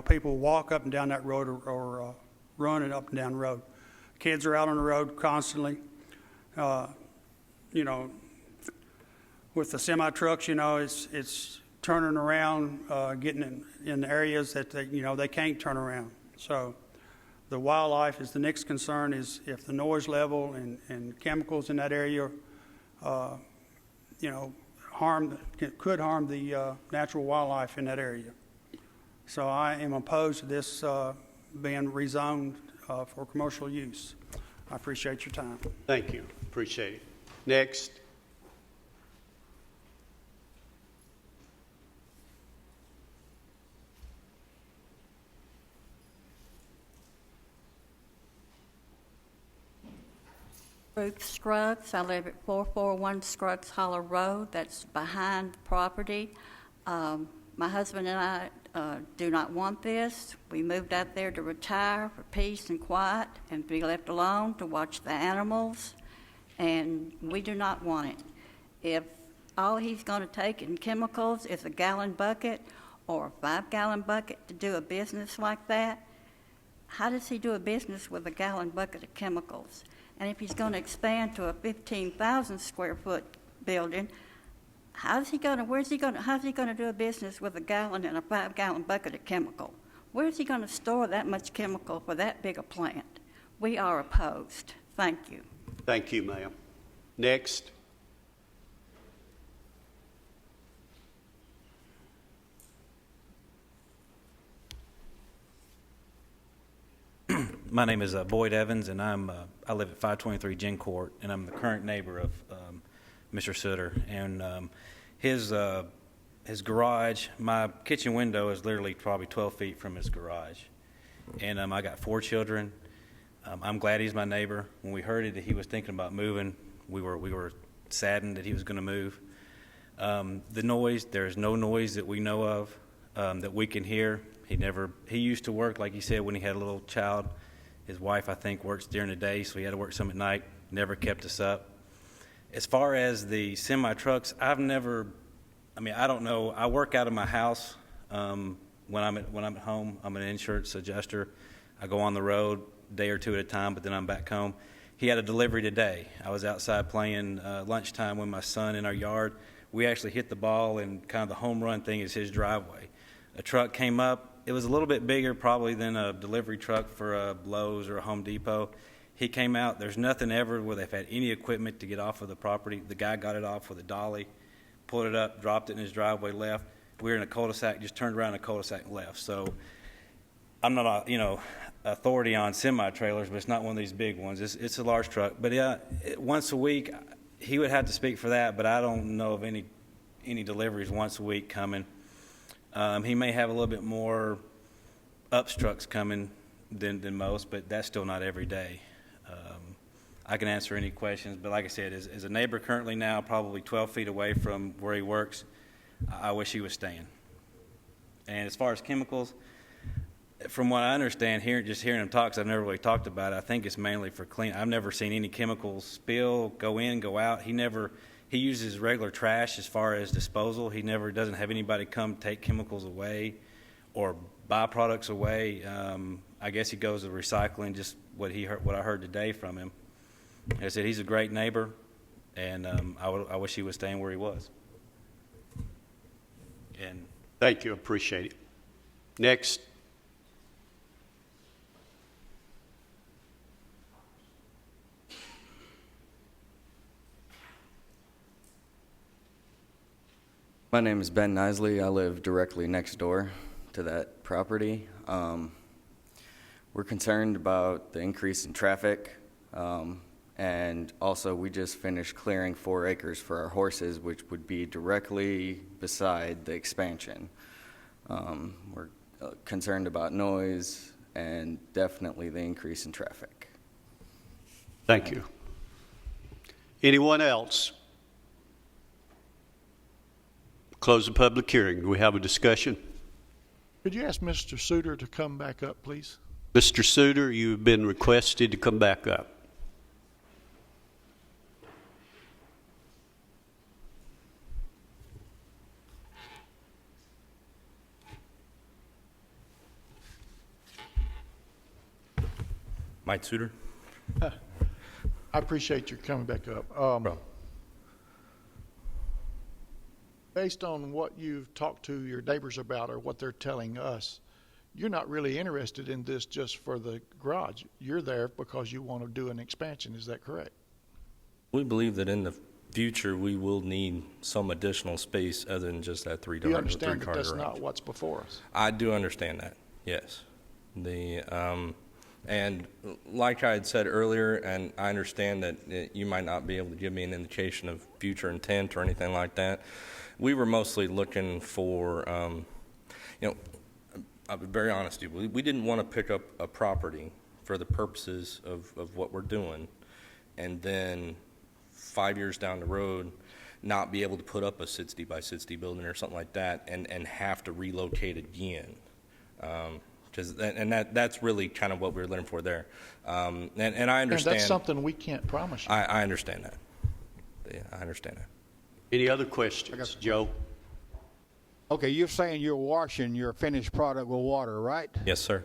People walk up and down that road or running up and down the road. Kids are out on the road constantly. With the semi trucks, it's turning around, getting in areas that they can't turn around. So the wildlife is the next concern. Is if the noise level and chemicals in that area, could harm the natural wildlife in that area. So I am opposed to this being rezoned for commercial use. I appreciate your time. Thank you. Appreciate it. Next. Ruth Scruggs. I live at 441 Scruggs Hollow Road. That's behind the property. My husband and I do not want this. We moved out there to retire for peace and quiet and be left alone to watch the animals, and we do not want it. If all he's going to take in chemicals is a gallon bucket or a 5-gallon bucket to do a business like that, how does he do a business with a gallon bucket of chemicals? And if he's going to expand to a 15,000 square foot building, how's he going to do a business with a gallon and a 5-gallon bucket of chemical? Where's he going to store that much chemical for that big a plant? We are opposed. Thank you. Thank you, ma'am. Next. My name is Boyd Evans, and I live at 523 Gin Court, and I'm the current neighbor of Mr. Sutter. And his garage, my kitchen window is literally probably 12 feet from his garage. And I got 4 children. I'm glad he's my neighbor. When we heard that he was thinking about moving, we were saddened that he was going to move. The noise, there's no noise that we know of that we can hear. He used to work, like he said, when he had a little child. His wife, I think, works during the day, so he had to work some at night. Never kept us up. As far as the semi-trucks, I've never I mean, I don't know. I work out of my house when I'm at home. I'm an insurance adjuster. I go on the road a day or two at a time, but then I'm back home. He had a delivery today. I was outside playing lunchtime with my son in our yard. We actually hit the ball, and kind of the home run thing is his driveway. A truck came up. It was a little bit bigger probably than a delivery truck for a Lowe's or a Home Depot. He came out. There's nothing ever where they've had any equipment to get off of the property. The guy got it off with a dolly, pulled it up, dropped it in his driveway, left. We were in a cul-de-sac, just turned around in a cul-de-sac and left. So I'm not authority on semi-trailers, but it's not one of these big ones. It's a large truck. But yeah, once a week, he would have to speak for that, but I don't know of any deliveries once a week coming. He may have a little bit more ups trucks coming than most, but that's still not every day. I can answer any questions, but like I said, as a neighbor currently now, probably 12 feet away from where he works, I wish he was staying. And as far as chemicals, from what I understand, just hearing him talk, 'cause I've never really talked about it, I think it's mainly for clean. I've never seen any chemicals spill, go in, go out. He uses regular trash as far as disposal. He never doesn't have anybody come take chemicals away or byproducts away. I guess he goes to recycling, just what I heard today from him. Like I said, he's a great neighbor, and I wish he was staying where he was. And thank you. Appreciate it. Next. My name is Ben Nisley. I live directly next door to that property. We're concerned about the increase in traffic, and also we just finished clearing 4 acres for our horses, which would be directly beside the expansion. We're concerned about noise and definitely the increase in traffic. Thank you. Anyone else? Close the public hearing. Do we have a discussion? Could you ask Mr. Suter to come back up, please? Mr. Suter, you've been requested to come back up. Mike Suter. I appreciate your coming back up. Based on what you've talked to your neighbors about or what they're telling us, you're not really interested in this just for the garage. You're there because you want to do an expansion. Is that correct? We believe that in the future we will need some additional space other than just that three-car garage. Do you understand that that's not what's before us? I do understand that, yes. And like I had said earlier, and I understand that you might not be able to give me an indication of future intent or anything like that. We were mostly looking for, I'll be very honest with you, we didn't want to pick up a property for the purposes of what we're doing, and then 5 years down the road not be able to put up a 60 by 60 building or something like that and have to relocate again. That's really kind of what we were looking for there. And I understand. And that's something we can't promise you. I understand that. Yeah, I understand that. Any other questions, Joe? Okay, you're saying you're washing your finished product with water, right? Yes, sir.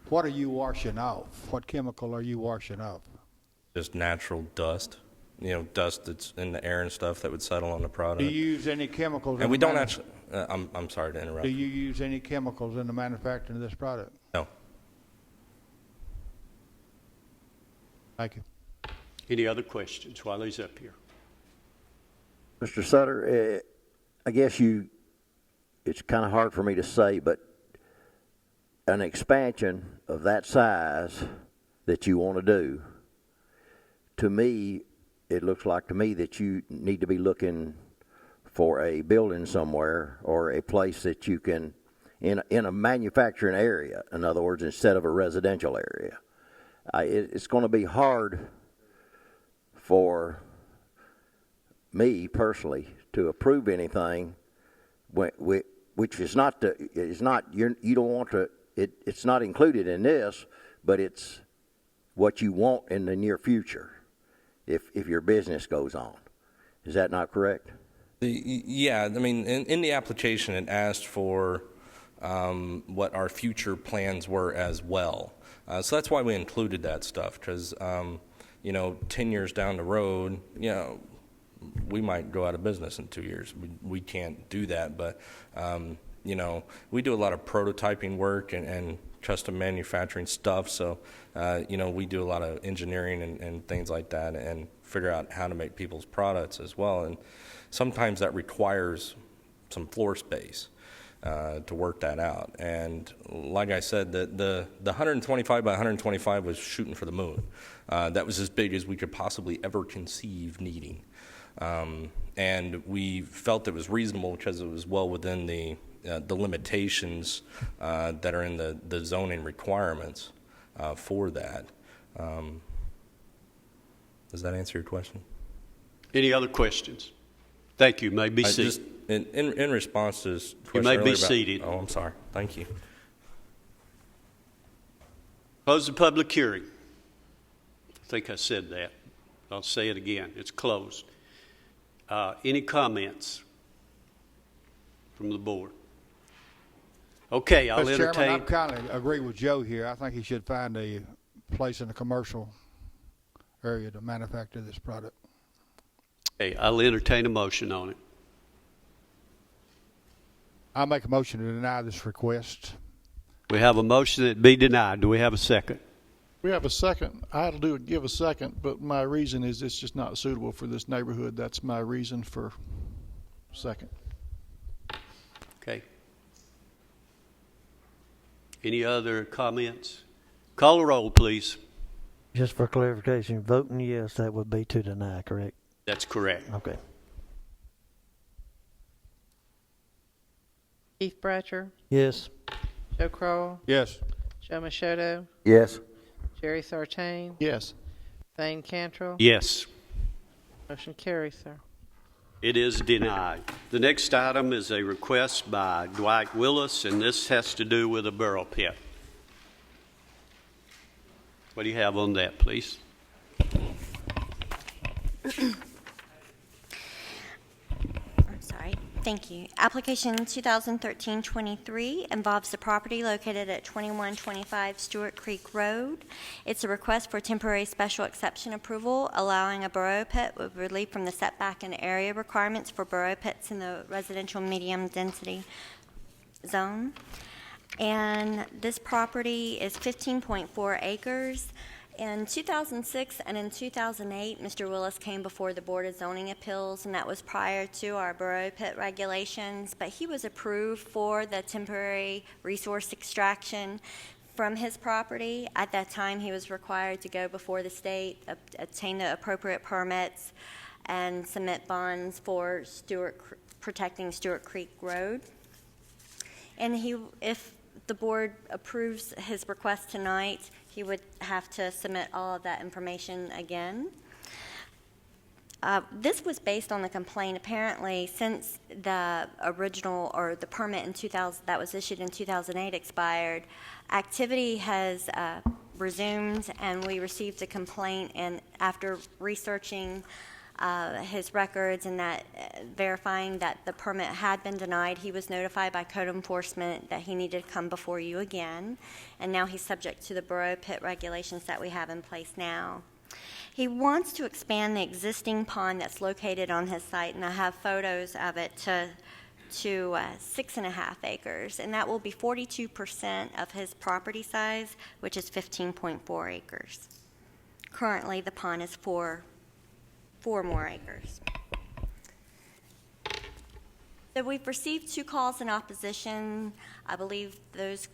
What are you washing off? What chemical are you washing off? Just natural dust. Dust that's in the air and stuff that would settle on the product. Do you use any chemicals? And we don't actually. I'm sorry to interrupt. Do you use any chemicals in the manufacturing of this product? No. Thank you. Any other questions while he's up here? Mr. Sutter, I guess it's kind of hard for me to say, but an expansion of that size that you want to do, to me, it looks like to me that you need to be looking for a building somewhere or a place that you can, in a manufacturing area, in other words, instead of a residential area. It's going to be hard for me personally to approve anything which is not you don't want to, it's not included in this, but it's what you want in the near future if your business goes on. Is that not correct? Yeah, I mean, in the application, it asked for what our future plans were as well. So that's why we included that stuff, because, 10 years down the road, we might go out of business in 2 years. We can't do that, but, we do a lot of prototyping work and custom manufacturing stuff, so, we do a lot of engineering and things like that and figure out how to make people's products as well. And sometimes that requires some floor space to work that out. And like I said, the 125 by 125 was shooting for the moon. That was as big as we could possibly ever conceive needing. And we felt it was reasonable because it was well within the limitations that are in the zoning requirements for that. Does that answer your question? Any other questions? Thank you. You may be seated. Just in response to this question You may be earlier about- seated. Oh, I'm sorry. Thank you. Close the public hearing. I think I said that. I'll say it again. It's closed. Any comments from the board? Okay, I'll Mr. Chairman, I entertain. kind of agree with Joe here. I think he should find a place in the commercial area to manufacture this product. Okay, I'll entertain a motion on it. I make a motion to deny this request. We have a motion that be denied. Do we have a second? We have a second. I'll give a second, but my reason is it's just not suitable for this neighborhood. That's my reason for second. Okay. Any other comments? Call the roll, please. Just for clarification, voting yes, that would be to deny, correct? That's correct. Okay. Keith Bratcher, Yes. Joe Crowell, Yes. Joe Machado, Yes. Jerry Sartain, Yes. Thane Cantrell. Yes, Motion carries, sir. it is denied. The next item is a request by Dwight Willis, and this has to do with a burrow pit. What do you have on that, please? I'm sorry. Thank you. Application 2013-23 involves the property located at 2125 Stewart Creek Road. It's a request for temporary special exception approval, allowing a burrow pit with relief from the setback and area requirements for burrow pits in the residential medium density zone. And this property is 15.4 acres. In 2006 and in 2008, Mr. Willis came before the Board of Zoning Appeals, and that was prior to our burrow pit regulations, but he was approved for the temporary resource extraction from his property. At that time, he was required to go before the state, obtain the appropriate permits, and submit bonds for protecting Stewart Creek Road. And if the board approves his request tonight, he would have to submit all of that information again. This was based on the complaint. Apparently, since the original or the permit in 2000 that was issued in 2008 expired, activity has resumed, and we received a complaint. And after researching his records and that verifying that the permit had been denied, he was notified by code enforcement that he needed to come before you again, and now he's subject to the burrow pit regulations that we have in place now. He wants to expand the existing pond that's located on his site, and I have photos of it, to 6.5 acres, and that will be 42% of his property size, which is 15.4 acres. Currently, the pond is 4 more acres. So we've received 2 calls in opposition. I believe those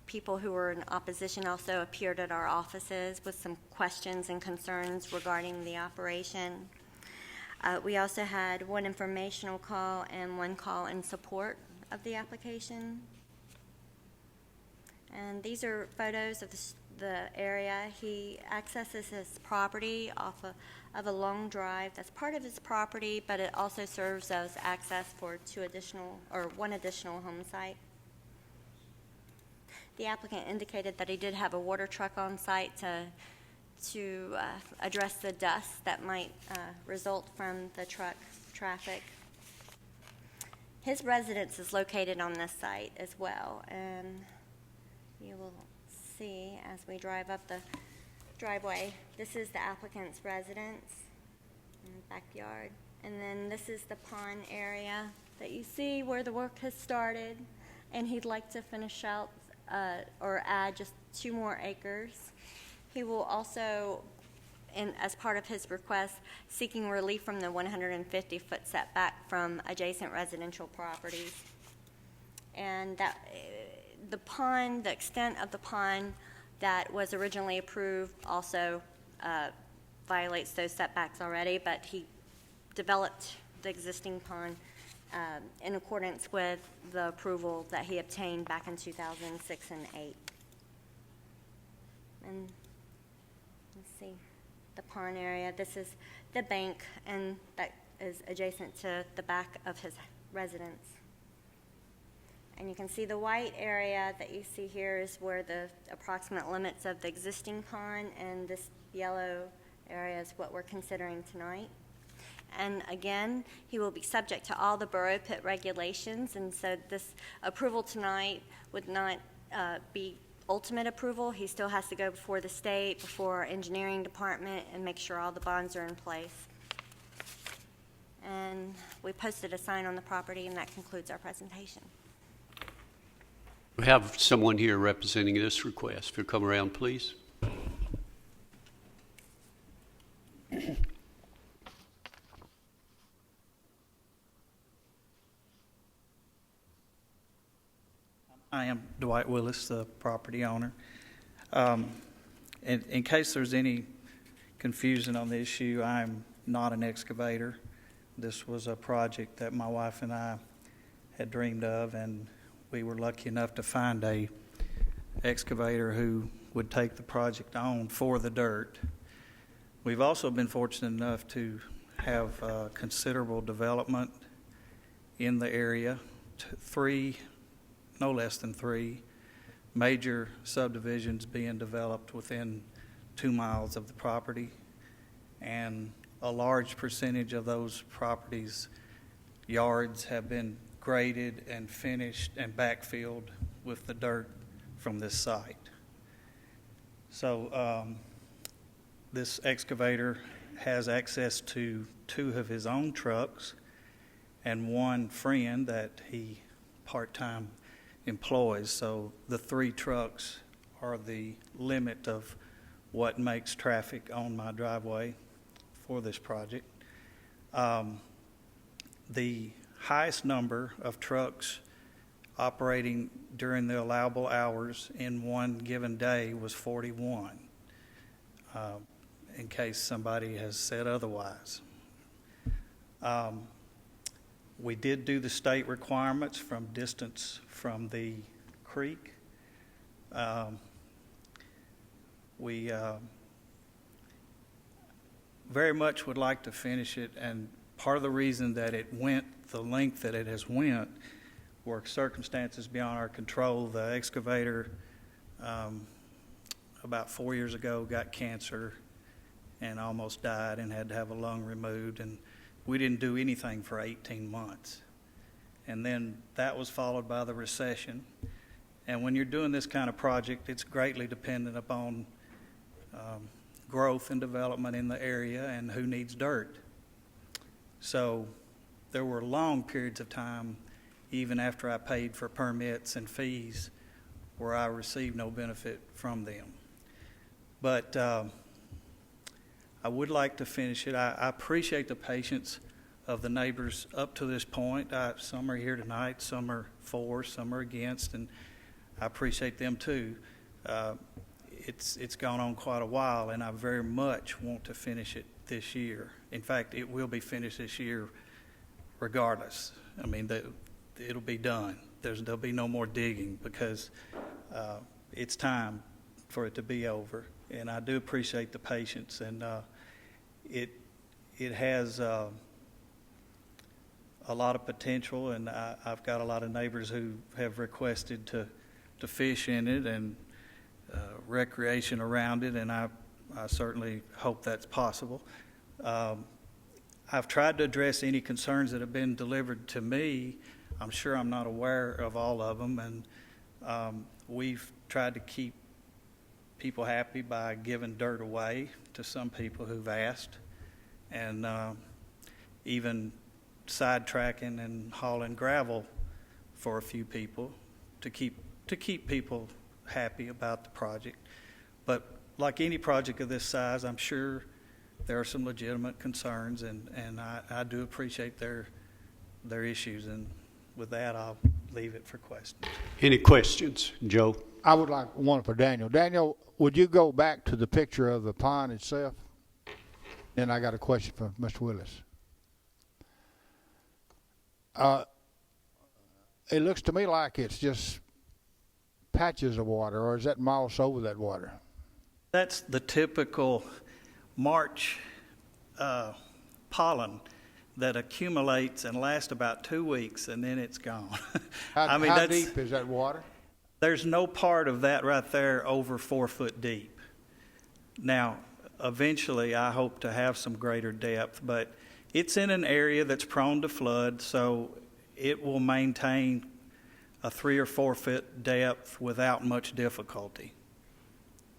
people who were in opposition also appeared at our offices with some questions and concerns regarding the operation. We also had 1 informational call and 1 call in support of the application. And these are photos of the area. He accesses his property off of a long drive that's part of his property, but it also serves as access for 1 additional home site. The applicant indicated that he did have a water truck on site to address the dust that might result from the truck traffic. His residence is located on this site as well, and you will see as we drive up the driveway, this is the applicant's residence and backyard. And then this is the pond area that you see where the work has started, and he'd like to finish out or add just 2 more acres. He will also, as part of his request, seeking relief from the 150-foot setback from adjacent residential properties. And that the pond, the extent of the pond that was originally approved also violates those setbacks already, but he developed the existing pond in accordance with the approval that he obtained back in 2006 and 8. And let's see, the pond area, this is the bank, and that is adjacent to the back of his residence. And you can see the white area that you see here is where the approximate limits of the existing pond, and this yellow area is what we're considering tonight. And again, he will be subject to all the borough pit regulations, and so this approval tonight would not be ultimate approval. He still has to go before the state, before our engineering department, and make sure all the bonds are in place. And we posted a sign on the property, and that concludes our presentation. We have someone here representing this request. If you come around, please. I am Dwight Willis, the property owner. In case there's any confusion on the issue, I'm not an excavator. This was a project that my wife and I had dreamed of, and we were lucky enough to find a excavator who would take the project on for the dirt. We've also been fortunate enough to have considerable development in the area, no less than 3 major subdivisions being developed within 2 miles of the property, and a large percentage of those properties' yards have been graded and finished and backfilled with the dirt from this site. So this excavator has access to 2 of his own trucks and 1 friend that he part-time employs. So the 3 trucks are the limit of what makes traffic on my driveway for this project. The highest number of trucks operating during the allowable hours in one given day was 41, in case somebody has said otherwise. We did do the state requirements from distance from the creek. We very much would like to finish it, and part of the reason that it went the length that it has went were circumstances beyond our control. The excavator about 4 years ago got cancer and almost died and had to have a lung removed, and we didn't do anything for 18 months. And then that was followed by the recession. And when you're doing this kind of project, it's greatly dependent upon growth and development in the area and who needs dirt. So there were long periods of time, even after I paid for permits and fees, where I received no benefit from them. But I would like to finish it. I appreciate the patience of the neighbors up to this point. Some are here tonight, some are for, some are against, and I appreciate them too. It's gone on quite a while, and I very much want to finish it this year. In fact, it will be finished this year regardless. I mean, it'll be done. There'll be no more digging because it's time for it to be over. And I do appreciate the patience, and it has a lot of potential, and I've got a lot of neighbors who have requested to fish in it and recreation around it, and I certainly hope that's possible. I've tried to address any concerns that have been delivered to me. I'm sure I'm not aware of all of them, and we've tried to keep people happy by giving dirt away to some people who've asked, and even sidetracking and hauling gravel for a few people to keep people happy about the project. But like any project of this size, I'm sure there are some legitimate concerns, and I do appreciate their issues. And with that, I'll leave it for questions. Any questions, Joe? I would like one for Daniel. Daniel, would you go back to the picture of the pond itself? Then I got a question for Mr. Willis. It looks to me like it's just patches of water, or is that moss over that water? That's the typical March pollen that accumulates and lasts about 2 weeks, and then it's gone. How deep is that water? There's no part of that right there over 4 foot deep. Now, eventually, I hope to have some greater depth, but it's in an area that's prone to flood, so it will maintain a 3 or 4 foot depth without much difficulty.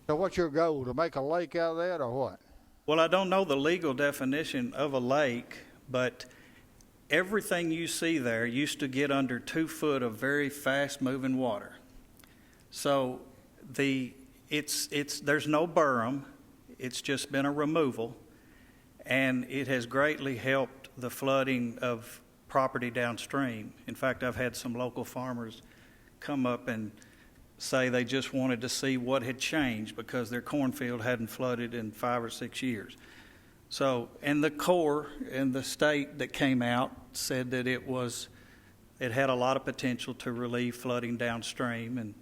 So what's your goal, to make a lake out of that, or what? Well, I don't know the legal definition of a lake, but everything you see there used to get under 2 foot of very fast-moving water. So there's no berm. It's just been a removal, and it has greatly helped the flooding of property downstream. In fact, I've had some local farmers come up and say they just wanted to see what had changed because their cornfield hadn't flooded in 5 or 6 years. So, and the Corps and the state that came out said that it had a lot of potential to relieve flooding downstream. And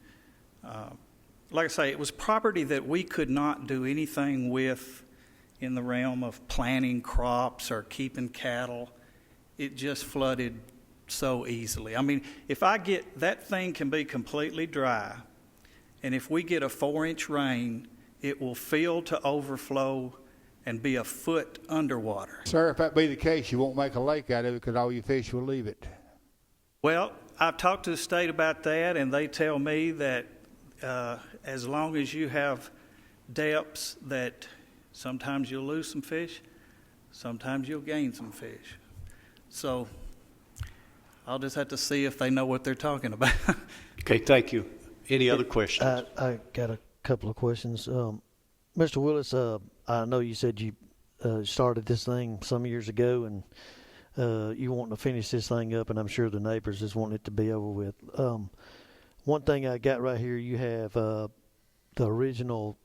like I say, it was property that we could not do anything with in the realm of planting crops or keeping cattle. It just flooded so easily. I mean, if I get, that thing can be completely dry, and if we get a 4-inch rain, it will fill to overflow and be a foot underwater. Sir, if that be the case, you won't make a lake out of it because all your fish will leave it. Well, I've talked to the state about that, and they tell me that as long as you have depths, that sometimes you'll lose some fish, sometimes you'll gain some fish. So I'll just have to see if they know what they're talking about. Okay, thank you. Any other questions? I got a couple of questions. Mr. Willis, I know you said you started this thing some years ago, and you wanting to finish this thing up, and I'm sure the neighbors just want it to be over with. One thing I got right here, you have the original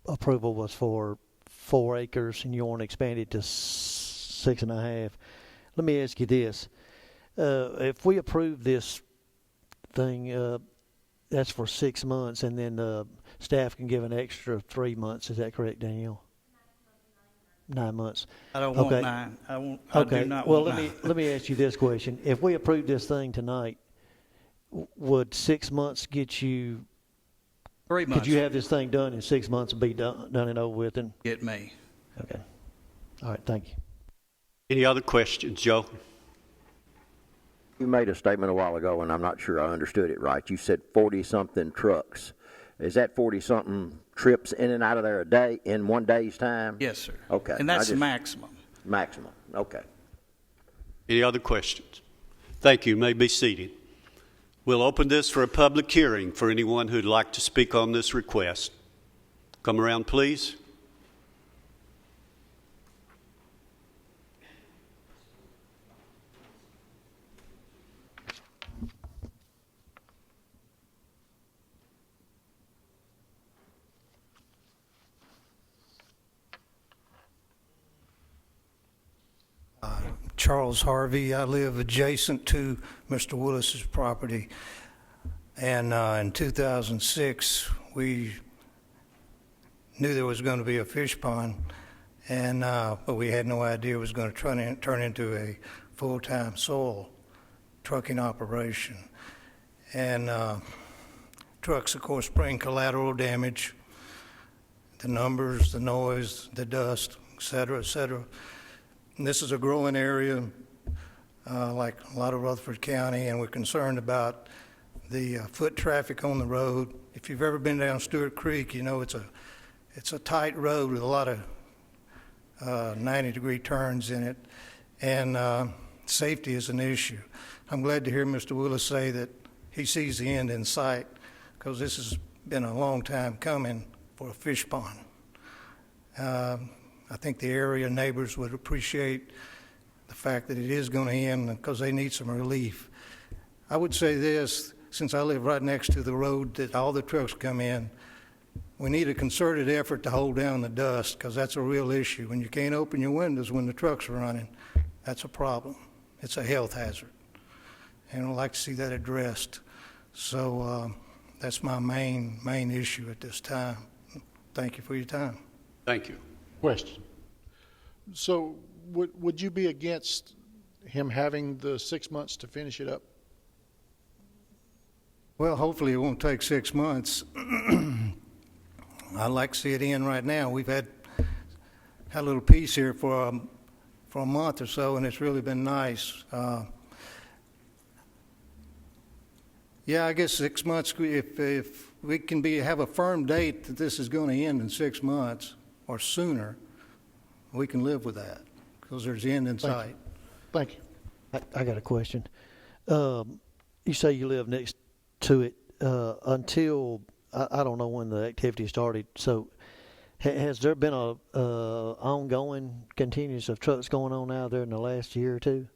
approval was for 4 acres, and you want to expand it to 6.5. Let me ask you this. If we approve this thing, that's for 6 months, and then staff can give an extra 3 months. Is that correct, Danielle? 9 months. I don't want 9. I do not want 9. Let me ask you this question. If we approve this thing tonight, would 6 months get you? 3 months. Could you have this thing done in 6 months and be done and over with? And get me. Okay. All right. Thank you. Any other questions, Joe? You made a statement a while ago, and I'm not sure I understood it right. You said 40-something trucks. Is that 40-something trips in and out of there a day in 1 day's time? Yes, sir. Okay. And that's maximum. Maximum. Okay. Any other questions? Thank you. You may be seated. We'll open this for a public hearing for anyone who'd like to speak on this request. Come around, please. Charles Harvey. I live adjacent to Mr. Willis's property. And in 2006, we knew there was going to be a fish pond, and but we had no idea it was going to turn into a full-time soil trucking operation. And trucks, of course, bring collateral damage, the numbers, the noise, the dust, et cetera, et cetera. And this is a growing area, like a lot of Rutherford County, and we're concerned about the foot traffic on the road. If you've ever been down Stewart Creek, you know it's a tight road with a lot of 90-degree turns in it, and safety is an issue. I'm glad to hear Mr. Willis say that he sees the end in sight, because this has been a long time coming for a fish pond. I think the area neighbors would appreciate the fact that it is going to end, because they need some relief. I would say this, since I live right next to the road that all the trucks come in, we need a concerted effort to hold down the dust, because that's a real issue. When you can't open your windows when the trucks are running, that's a problem. It's a health hazard. And I'd like to see that addressed. So that's my main issue at this time. Thank you for your time. Thank you. Question. So would you be against him having the 6 months to finish it up? Well, hopefully it won't take 6 months. I'd like to see it in right now. We've had a little peace here for a month or so, and it's really been nice. Yeah, I guess 6 months, if we can have a firm date that this is going to end in 6 months or sooner, we can live with that, because there's the end in sight. Thank you. I got a question. You say you live next to it until, I don't know when the activity started, so has there been a ongoing continuous of trucks going on out there in the last year or two?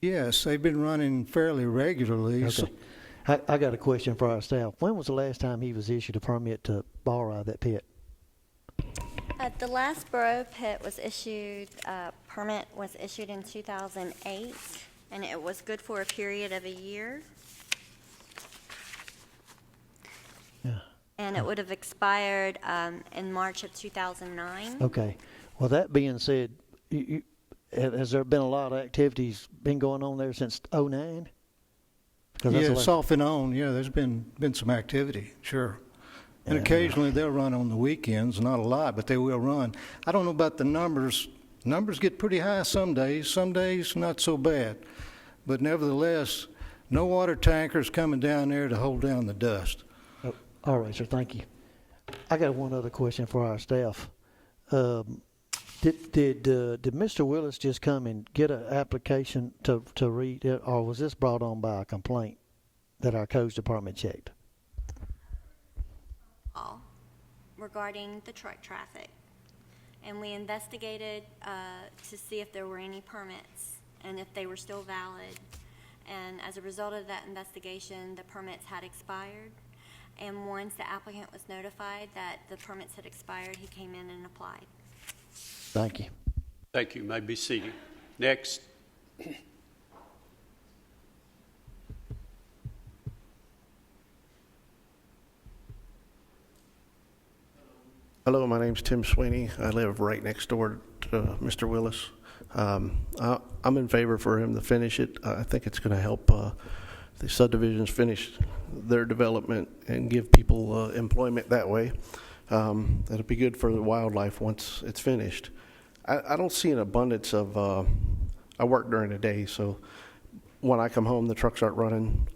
Yes, they've been running fairly regularly. Okay. So, I got a question for our staff. When was the last time he was issued a permit to borrow that pit? The last Borough pit was issued, permit was issued in 2008, and it was good for a period of a year. Yeah. And it would have expired in March of 2009. Okay. Well, that being said, has there been a lot of activities been going on there since 2009? yeah, it's off and on. Yeah, there's been some activity, sure. And occasionally they'll run on the weekends, not a lot, but they will run. I don't know about the numbers. Numbers get pretty high some days not so bad. But nevertheless, no water tankers coming down there to hold down the dust. Oh, all right, sir, thank you. I got one other question for our staff. Did Mr. Willis just come and get an application to read it, or was this brought on by a complaint that our codes department checked? Regarding the truck traffic. And we investigated to see if there were any permits and if they were still valid. And as a result of that investigation, the permits had expired. And once the applicant was notified that the permits had expired, he came in and applied. Thank you. Thank you. You may be seated. Next. Hello, my name's Tim Sweeney. I live right next door to Mr. Willis. I'm in favor for him to finish it. I think it's going to help the subdivisions finish their development and give people employment that way. It'll be good for the wildlife once it's finished. I don't see an abundance of, I work during the day, so when I come home, the trucks aren't running.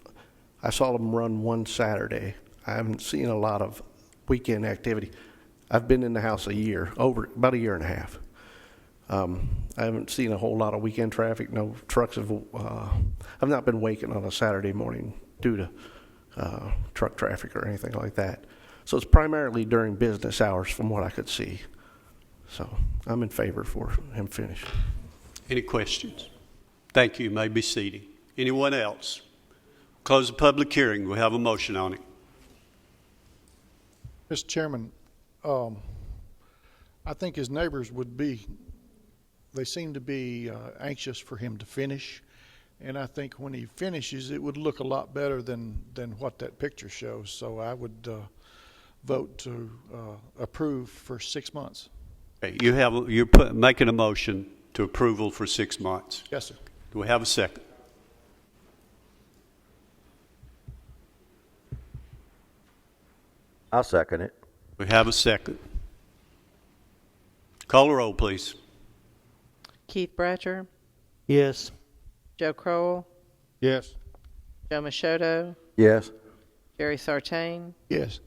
I saw them run one Saturday. I haven't seen a lot of weekend activity. I've been in the house about a year and a half. I haven't seen a whole lot of weekend traffic. No trucks I've not been waking on a Saturday morning due to truck traffic or anything like that. So it's primarily during business hours from what I could see. So I'm in favor for him finishing. Any questions? Thank you. You may be seated. Anyone else? Close the public hearing. We have a motion on it. Mr. Chairman, I think his neighbors they seem to be anxious for him to finish. And I think when he finishes, it would look a lot better than what that picture shows. So I would vote to approve for 6 months. Okay, you're making a motion to approval for 6 months. Yes, sir. Do we have a second? I'll second it. We have a second. Call the roll, please. Keith Bratcher, Yes. Joe Crowell, Yes. Joe Machoto, Yes. Jerry Sartain, Yes.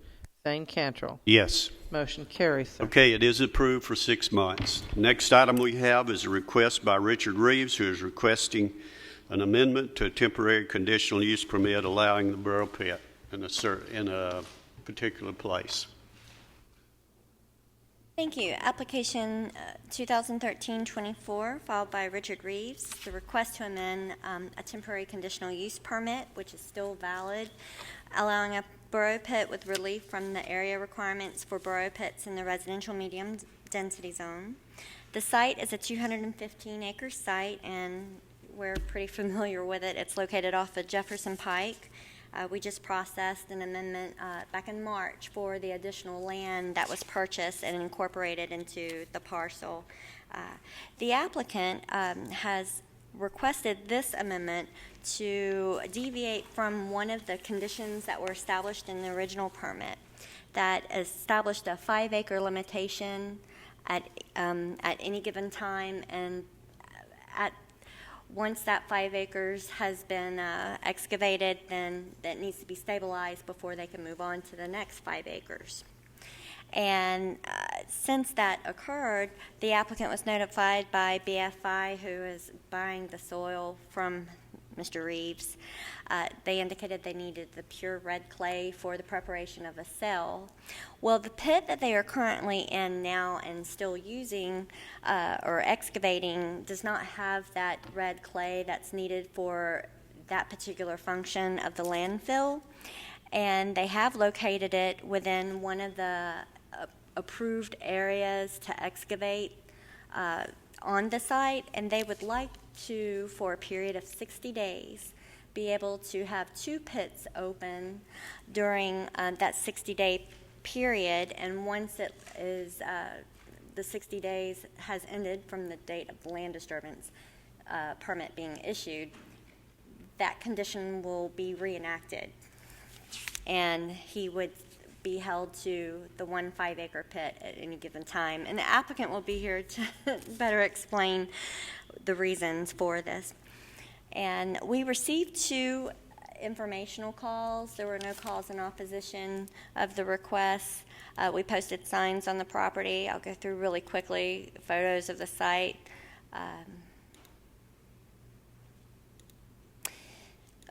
Zane Cantrell. Yes. Motion carries, sir. Okay, it is approved for 6 months. Next item we have is a request by Richard Reeves, who is requesting an amendment to a temporary conditional use permit allowing the burrow pit in a particular place. Thank you. Application 2013-24, filed by Richard Reeves. The request to amend a temporary conditional use permit, which is still valid, allowing a burrow pit with relief from the area requirements for burrow pits in the residential medium density zone. The site is a 215-acre site, and we're pretty familiar with it. It's located off of Jefferson Pike. We just processed an amendment back in March for the additional land that was purchased and incorporated into the parcel. The applicant has requested this amendment to deviate from one of the conditions that were established in the original permit that established a 5-acre limitation at any given time, and once that 5 acres has been excavated, then that needs to be stabilized before they can move on to the next 5 acres. And since that occurred, the applicant was notified by BFI, who is buying the soil from Mr. Reeves. They indicated they needed the pure red clay for the preparation of a cell. Well, the pit that they are currently in now and still using or excavating does not have that red clay that's needed for that particular function of the landfill. And they have located it within one of the approved areas to excavate on the site, and they would like to, for a period of 60 days, be able to have 2 pits open during that 60-day period. And once it is the 60 days has ended from the date of the land disturbance permit being issued, that condition will be reenacted, and he would be held to the 1 5-acre pit at any given time. And the applicant will be here to better explain the reasons for this. And we received 2 informational calls. There were no calls in opposition of the request. We posted signs on the property. I'll go through really quickly photos of the site.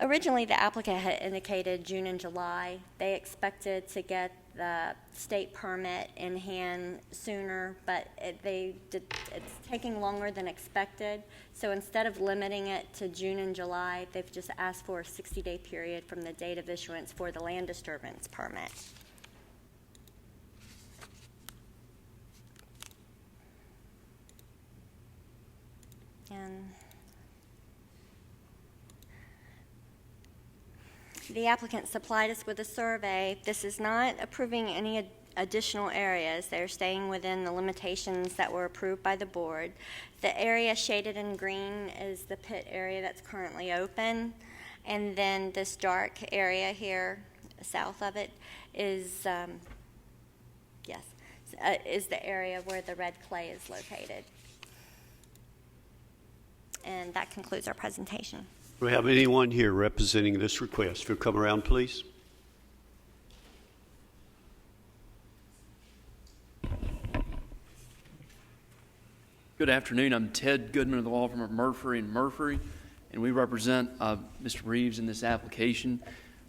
Originally, the applicant had indicated June and July. They expected to get the state permit in hand sooner, but it's taking longer than expected. So instead of limiting it to June and July, they've just asked for a 60-day period from the date of issuance for the land disturbance permit. And the applicant supplied us with a survey. This is not approving any additional areas. They're staying within the limitations that were approved by the board. The area shaded in green is the pit area that's currently open, and then this dark area here, south of it, is is the area where the red clay is located. And that concludes our presentation. Do we have anyone here representing this request? If you'll come around, please. Good afternoon. I'm Ted Goodman of the law firm of Murphy & Murphy, and we represent Mr. Reeves in this application,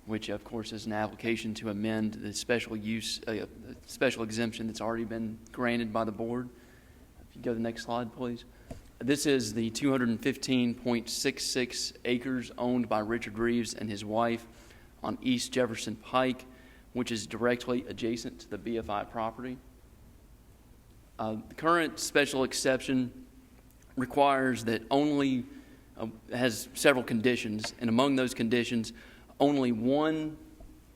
which, of course, is an application to amend the special exemption that's already been granted by the board. If you go to the next slide, please. This is the 215.66 acres owned by Richard Reeves and his wife on East Jefferson Pike, which is directly adjacent to the BFI property. The current special exception requires that only, has several conditions, and among those conditions, only 1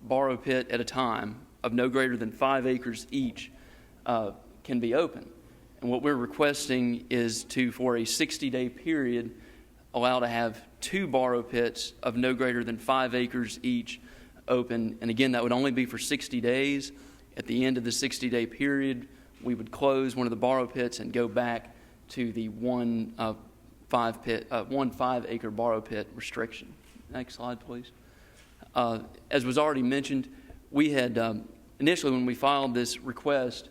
borrow pit at a time of no greater than 5 acres each can be open. And what we're requesting is to, for a 60-day period, allow to have 2 borrow pits of no greater than 5 acres each open. And again, that would only be for 60 days. At the end of the 60-day period, we would close one of the borrow pits and go back to the 1 5-acre borrow pit restriction. Next slide, please. As was already mentioned, we had initially when we filed this request,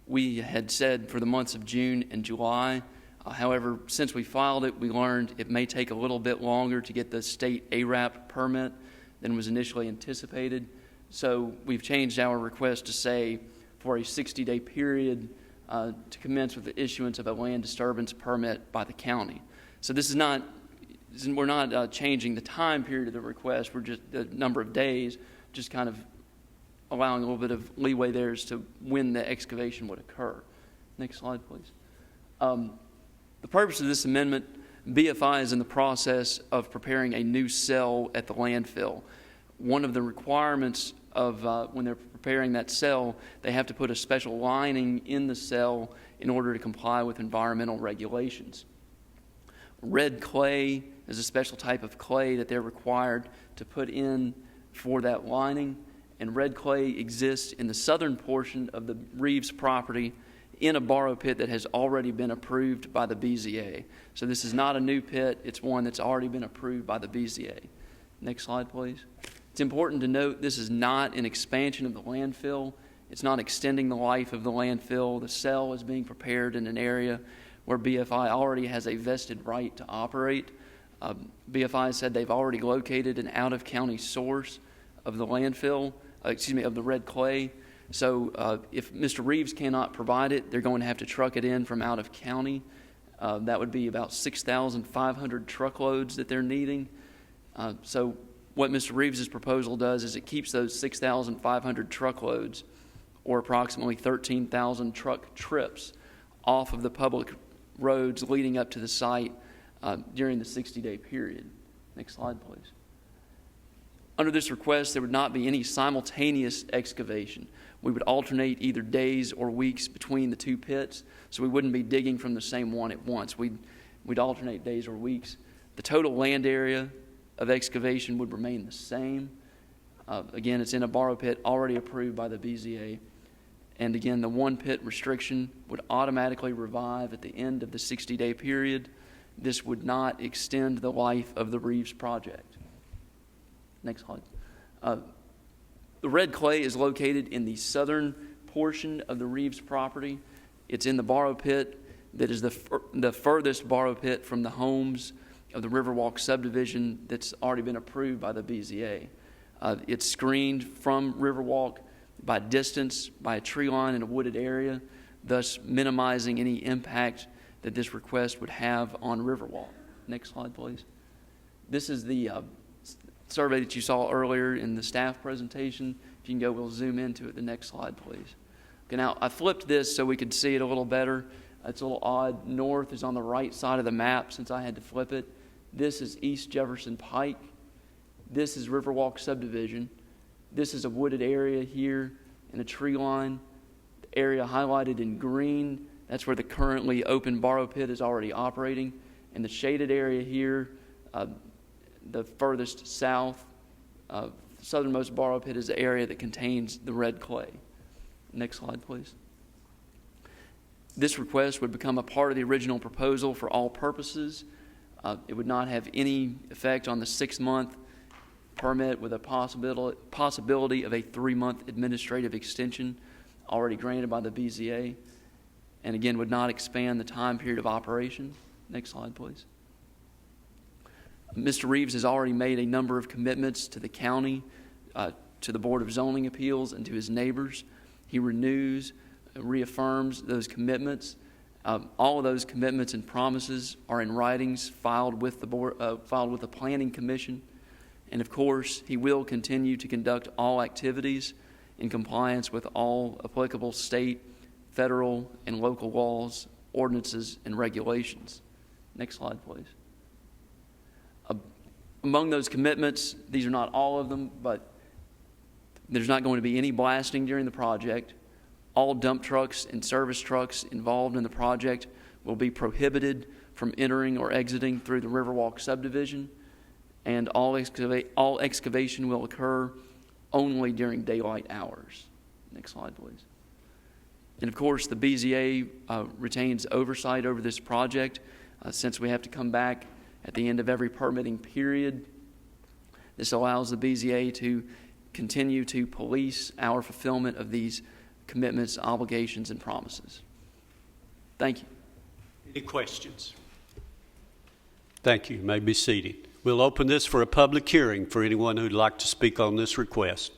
we had said for the months of June and July. However, since we filed it, we learned it may take a little bit longer to get the state ARAP permit than was initially anticipated. So we've changed our request to say for a 60-day period to commence with the issuance of a land disturbance permit by the county. So this is not, we're not changing the time period of the request. We're just the number of days, just kind of allowing a little bit of leeway there as to when the excavation would occur. Next slide, please. The purpose of this amendment, BFI is in the process of preparing a new cell at the landfill. One of the requirements of when they're preparing that cell, they have to put a special lining in the cell in order to comply with environmental regulations. Red clay is a special type of clay that they're required to put in for that lining, and red clay exists in the southern portion of the Reeves property in a borrow pit that has already been approved by the BZA. So this is not a new pit, it's one that's already been approved by the BZA. Next slide, please. It's important to note this is not an expansion of the landfill. It's not extending the life of the landfill. The cell is being prepared in an area where BFI already has a vested right to operate. BFI said they've already located an out-of-county source of the landfill, of the red clay. So if Mr. Reeves cannot provide it, they're going to have to truck it in from out of county. That would be about 6,500 truckloads that they're needing. So what Mr. Reeves' proposal does is it keeps those 6,500 truckloads, or approximately 13,000 truck trips, off of the public roads leading up to the site during the 60-day period. Next slide, please. Under this request, there would not be any simultaneous excavation. We would alternate either days or weeks between the two pits, so we wouldn't be digging from the same one at once. We'd alternate days or weeks. The total land area of excavation would remain the same. Again, it's in a borrow pit already approved by the BZA. And again, the one pit restriction would automatically revive at the end of the 60-day period. This would not extend the life of the Reeves project. Next slide. The red clay is located in the southern portion of the Reeves property. It's in the borrow pit that is the furthest borrow pit from the homes of the Riverwalk subdivision that's already been approved by the BZA. It's screened from Riverwalk by distance, by a tree line in a wooded area, thus minimizing any impact that this request would have on Riverwalk. Next slide, please. This is the survey that you saw earlier in the staff presentation. If you can go, we'll zoom into it. The next slide, please. Okay, now I flipped this so we could see it a little better. It's a little odd. North is on the right side of the map since I had to flip it. This is East Jefferson Pike. This is Riverwalk subdivision. This is a wooded area here and a tree line. The area highlighted in green, that's where the currently open borrow pit is already operating. And the shaded area here, the furthest south, southernmost borrow pit is the area that contains the red clay. Next slide, please. This request would become a part of the original proposal for all purposes. It would not have any effect on the 6-month permit, with a possibility of a 3-month administrative extension already granted by the BZA, and again would not expand the time period of operation. Next slide, please. Mr. Reeves has already made a number of commitments to the county, to the Board of Zoning Appeals, and to his neighbors. He renews, reaffirms those commitments. All of those commitments and promises are in writings filed with the board, filed with the Planning Commission. And of course, he will continue to conduct all activities in compliance with all applicable state, federal, and local laws, ordinances, and regulations. Next slide, please. Among those commitments, these are not all of them, but there's not going to be any blasting during the project. All dump trucks and service trucks involved in the project will be prohibited from entering or exiting through the Riverwalk subdivision, and all excavation will occur only during daylight hours. Next slide, please. And of course, the BZA retains oversight over this project since we have to come back at the end of every permitting period. This allows the BZA to continue to police our fulfillment of these commitments, obligations, and promises. Thank you. Any questions? Thank you. You may be seated. We'll open this for a public hearing for anyone who'd like to speak on this request.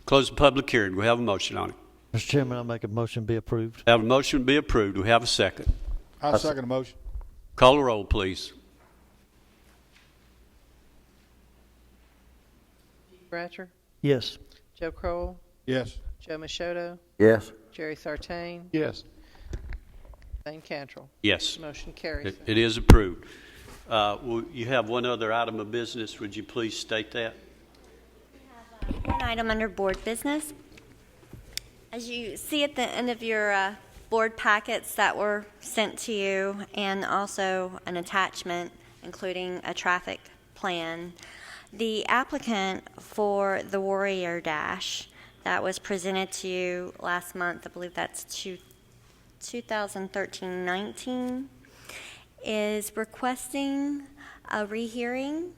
Close the public hearing. We have a motion on it. Mr. Chairman, I make a motion be approved. Have a motion to be approved. We have a second. I'll second the motion. Call the roll, please. Keith Bratcher, Yes. Joe Crowell, Yes. Joe Machado, Yes. Jerry Sartain, Yes. Dane Cantrell. Yes. Motion carries. It is approved. You have one other item of business. Would you please state that? One item under board business. As you see at the end of your board packets that were sent to you, and also an attachment including a traffic plan, the applicant for the Warrior Dash that was presented to you last month, I believe that's 2013-19, is requesting a rehearing,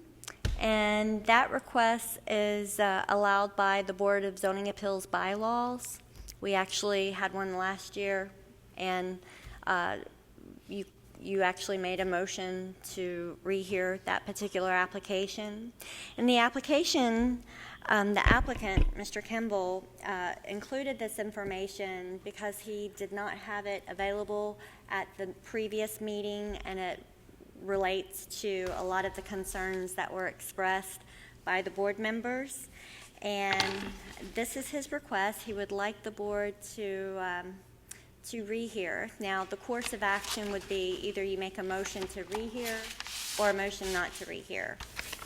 and that request is allowed by the Board of Zoning Appeals bylaws. We actually had one last year, and you actually made a motion to rehear that particular application. In the application, the applicant, Mr. Kimball, included this information because he did not have it available at the previous meeting, and it relates to a lot of the concerns that were expressed by the board members. And this is his request. He would like the board to rehear. Now, the course of action would be either you make a motion to rehear or a motion not to rehear.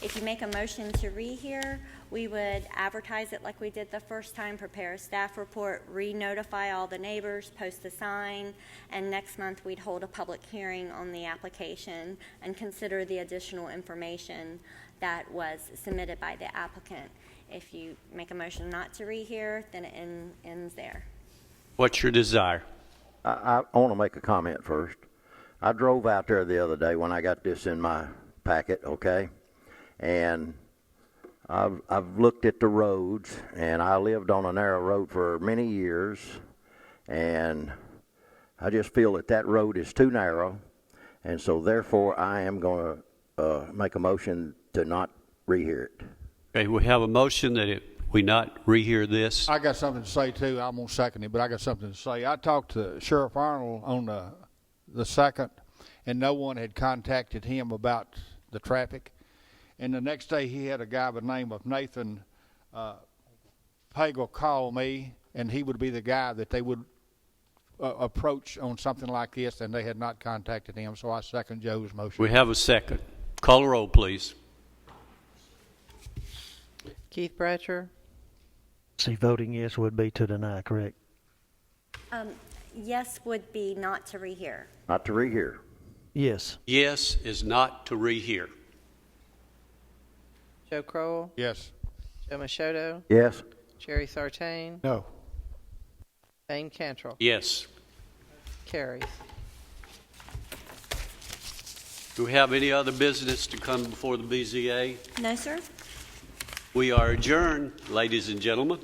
If you make a motion to rehear, we would advertise it like we did the first time, prepare a staff report, re-notify all the neighbors, post a sign, and next month we'd hold a public hearing on the application and consider the additional information that was submitted by the applicant. If you make a motion not to rehear, then it ends there. What's your desire? I want to make a comment first. I drove out there the other day when I got this in my packet, okay? And I've looked at the roads, and I lived on a narrow road for many years, and I just feel that road is too narrow, and so therefore I am going to make a motion to not rehear it. Okay, we have a motion that we not rehear this. I got something to say too. I'm gonna second it, but I got something to say. I talked to Sheriff Arnold on the 2nd, and no one had contacted him about the traffic. And the next day, he had a guy by the name of Nathan Pagel call me, and he would be the guy that they would approach on something like this, and they had not contacted him. So I second Joe's motion. We have a second. Call the roll, please. Keith Bratcher, See, voting yes would be to deny, correct? Yes would be not to rehear. Not to rehear. Yes. Yes is not to rehear. Joe Crowell, Yes. Joe Machado, Yes. Jerry Sartain, No. Dane Cantrell. Yes. Carries. Do we have any other business to come before the BZA? No, sir? We are adjourned, ladies and gentlemen.